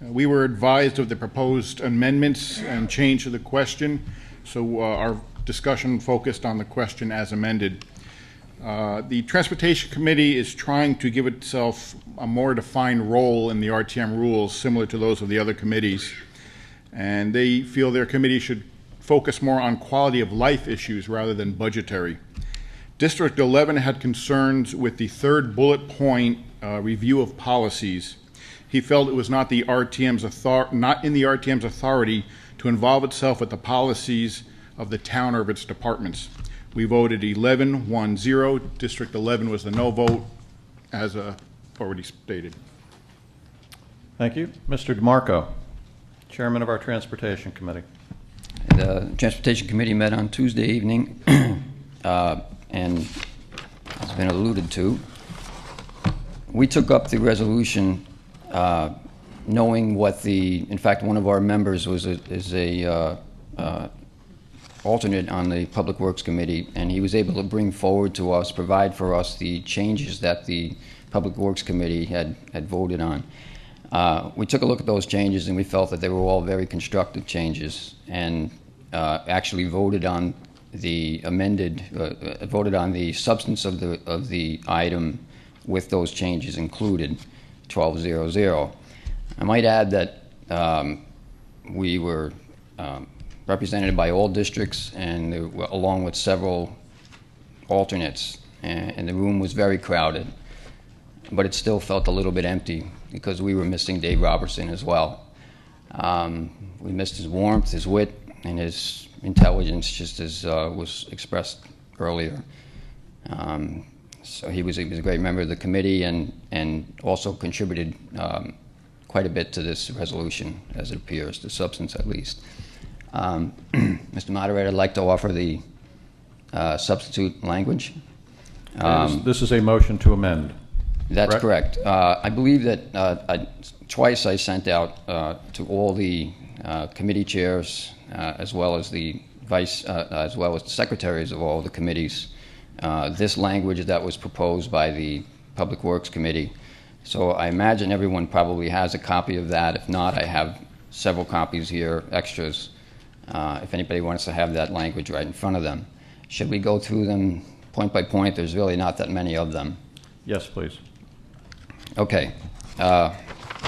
S11: We were advised of the proposed amendments and change to the question, so our discussion focused on the question as amended. The Transportation Committee is trying to give itself a more defined role in the RTM rules, similar to those of the other committees, and they feel their committee should focus more on quality of life issues rather than budgetary. District 11 had concerns with the third bullet point, review of policies. He felt it was not in the RTM's authority to involve itself with the policies of the town or of its departments. We voted 11-1-0. District 11 was the no vote, as already stated.
S1: Thank you. Mr. DeMarco, Chairman of our Transportation Committee.
S16: The Transportation Committee met on Tuesday evening, and has been alluded to. We took up the resolution knowing what in fact, one of our members is a alternate on the Public Works Committee, and he was able to bring forward to us, provide for us the changes that the Public Works Committee had voted on. We took a look at those changes, and we felt that they were all very constructive changes, and actually voted on the voted on the substance of the item with those changes included, 1200. I might add that we were represented by all districts, and along with several alternates, and the room was very crowded, but it still felt a little bit empty because we were missing Dave Robertson as well. We missed his warmth, his wit, and his intelligence, just as was expressed earlier. So he was a great member of the committee, and also contributed quite a bit to this resolution, as it appears, the substance at least. Mr. Moderator, I'd like to offer the substitute language.
S1: This is a motion to amend.
S16: That's correct. I believe that twice I sent out to all the committee chairs, as well as the as well as the secretaries of all the committees, this language that was proposed by the Public Works Committee. So I imagine everyone probably has a copy of that. If not, I have several copies here, extras, if anybody wants to have that language right in front of them. Should we go through them point by point? There's really not that many of them.
S1: Yes, please.
S16: Okay.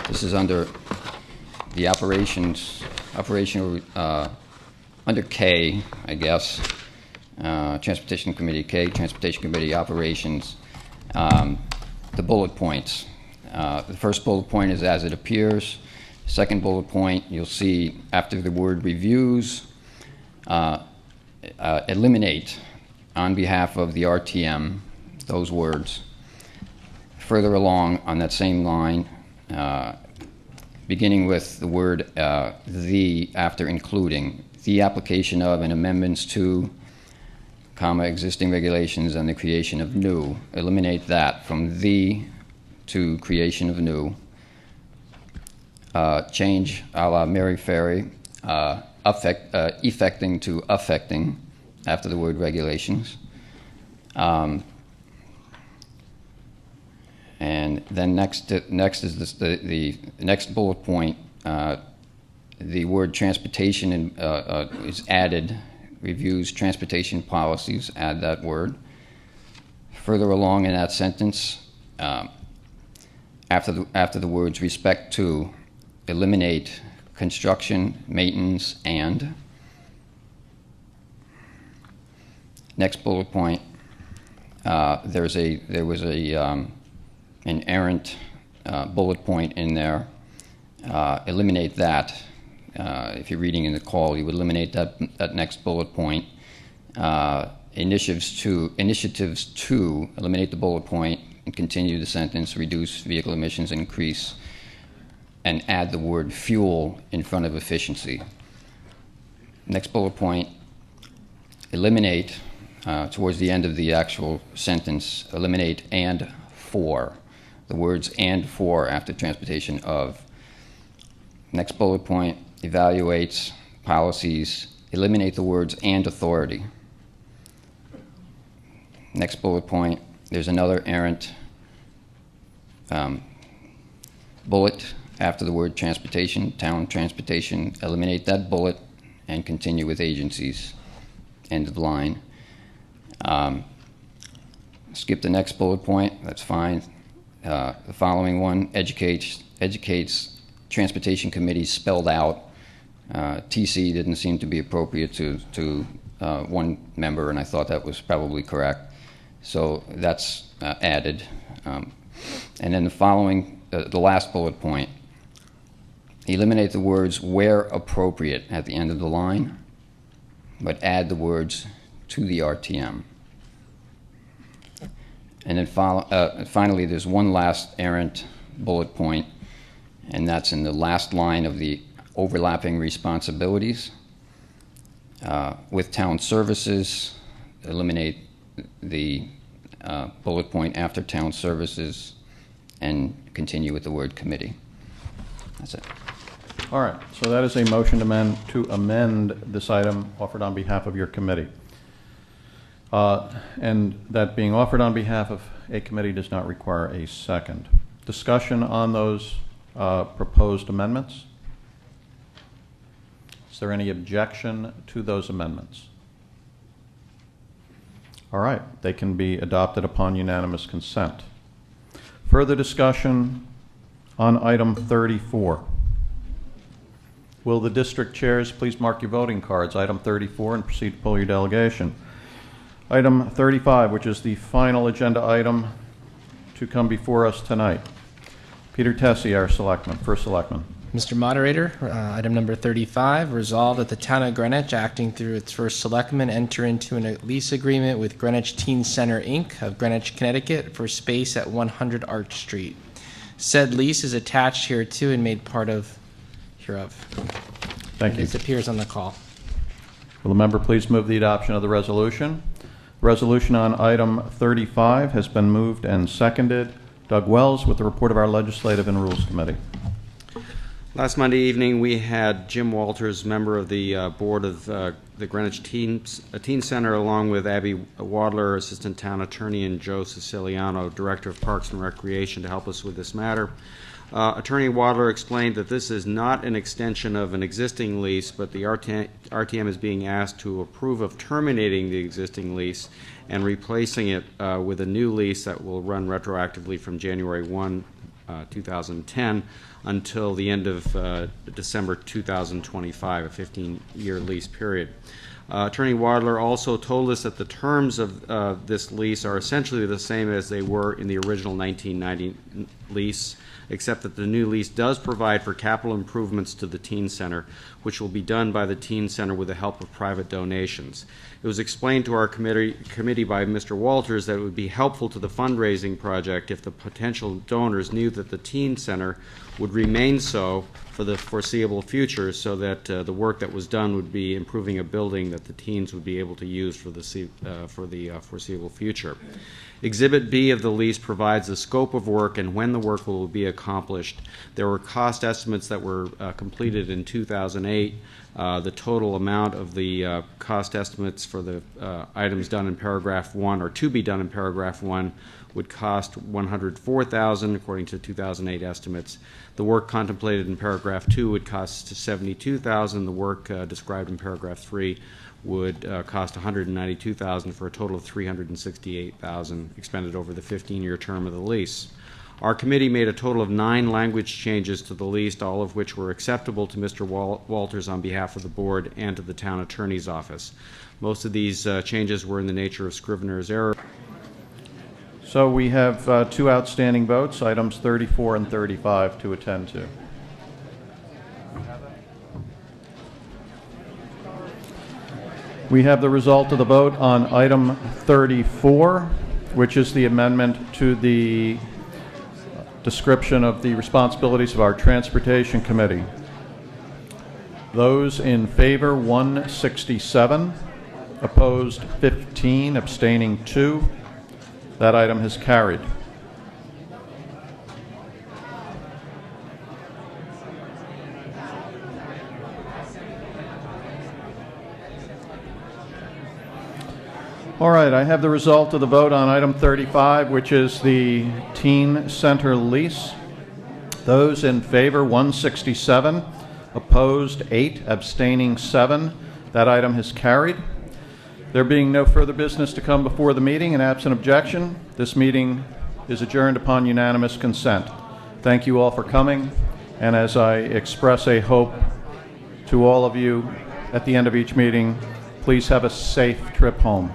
S16: This is under the operational, under K, I guess. Transportation Committee, K, Transportation Committee Operations. The bullet points. The first bullet point is as it appears. Second bullet point, you'll see after the word reviews, eliminate on behalf of the RTM, those words. Further along on that same line, beginning with the word the after including, the application of and amendments to, comma, existing regulations and the creation of new. Eliminate that from the to creation of new. change a la Mary Ferry, effecting to affecting after the word regulations. And then next is the next bullet point. The word transportation is added. Reviews transportation policies. Add that word. Further along in that sentence, after the words respect to, eliminate construction, maintenance, and. Next bullet point. There was an errant bullet point in there. Eliminate that. If you're reading in the call, you would eliminate that next bullet point. Initiatives to eliminate the bullet point and continue the sentence. Reduce vehicle emissions, increase, and add the word fuel in front of efficiency. Next bullet point. Eliminate. Towards the end of the actual sentence, eliminate and for. The words and for after transportation of. Next bullet point, evaluates policies, eliminate the words and authority. Next bullet point, there's another errant bullet after the word transportation, town transportation, eliminate that bullet and continue with agencies. End of line. Skip the next bullet point, that's fine. The following one, educates transportation committees spelled out. TC didn't seem to be appropriate to one member, and I thought that was probably correct. So that's added. And then the following, the last bullet point, eliminate the words where appropriate at the end of the line, but add the words to the RTM. And then finally, there's one last errant bullet point, and that's in the last line of the overlapping responsibilities. With town services, eliminate the bullet point after town services and continue with the word committee. That's it.
S1: All right, so that is a motion to amend this item offered on behalf of your committee. And that being offered on behalf of a committee does not require a second. Discussion on those proposed amendments? Is there any objection to those amendments? All right, they can be adopted upon unanimous consent. Further discussion on item 34. Will the district chairs please mark your voting cards, item 34, and proceed to poll your delegation. Item 35, which is the final agenda item to come before us tonight. Peter Tessie, our selectman, first selectman.
S3: Mr. Moderator, item number 35, resolved that the town of Greenwich, acting through its first selectman, enter into a lease agreement with Greenwich Teen Center, Inc. of Greenwich, Connecticut for space at 100 Arch Street. Said lease is attached hereto and made part of hereof.
S1: Thank you.
S3: This appears on the call.
S1: Will the member please move the adoption of the resolution? Resolution on item 35 has been moved and seconded. Doug Wells with the report of our Legislative and Rules Committee.
S10: Last Monday evening, we had Jim Walters, member of the board of the Greenwich Teen Center, along with Abby Wadler, assistant town attorney, and Joe Siciliano, director of Parks and Recreation, to help us with this matter. Attorney Wadler explained that this is not an extension of an existing lease, but the RTM is being asked to approve of terminating the existing lease and replacing it with a new lease that will run retroactively from January 1, 2010 until the end of December 2025, a 15-year lease period. Attorney Wadler also told us that the terms of this lease are essentially the same as they were in the original 1990 lease, except that the new lease does provide for capital improvements to the Teen Center, which will be done by the Teen Center with the help of private donations. It was explained to our committee by Mr. Walters that it would be helpful to the fundraising project if the potential donors knew that the Teen Center would remain so for the foreseeable future, so that the work that was done would be improving a building that the teens would be able to use for the foreseeable future. Exhibit B of the lease provides the scope of work and when the work will be accomplished. There were cost estimates that were completed in 2008. The total amount of the cost estimates for the items done in paragraph 1 or to be done in paragraph 1 would cost $104,000 according to 2008 estimates. The work contemplated in paragraph 2 would cost $72,000. The work described in paragraph 3 would cost $192,000 for a total of $368,000 expended over the 15-year term of the lease. Our committee made a total of 9 language changes to the lease, all of which were acceptable to Mr. Walters on behalf of the board and to the town attorney's office. Most of these changes were in the nature of scrivener's error.
S1: So we have 2 outstanding votes, items 34 and 35, to attend to. We have the result of the vote on item 34, which is the amendment to the description of the responsibilities of our Transportation Committee. Those in favor, 167. Opposed, 15. Abstaining, 2. That item has carried. All right, I have the result of the vote on item 35, which is the teen center lease. Those in favor, 167. Opposed, 8. Abstaining, 7. That item has carried. There being no further business to come before the meeting and absent objection, this meeting is adjourned upon unanimous consent. Thank you all for coming, and as I express a hope to all of you at the end of each meeting, please have a safe trip home.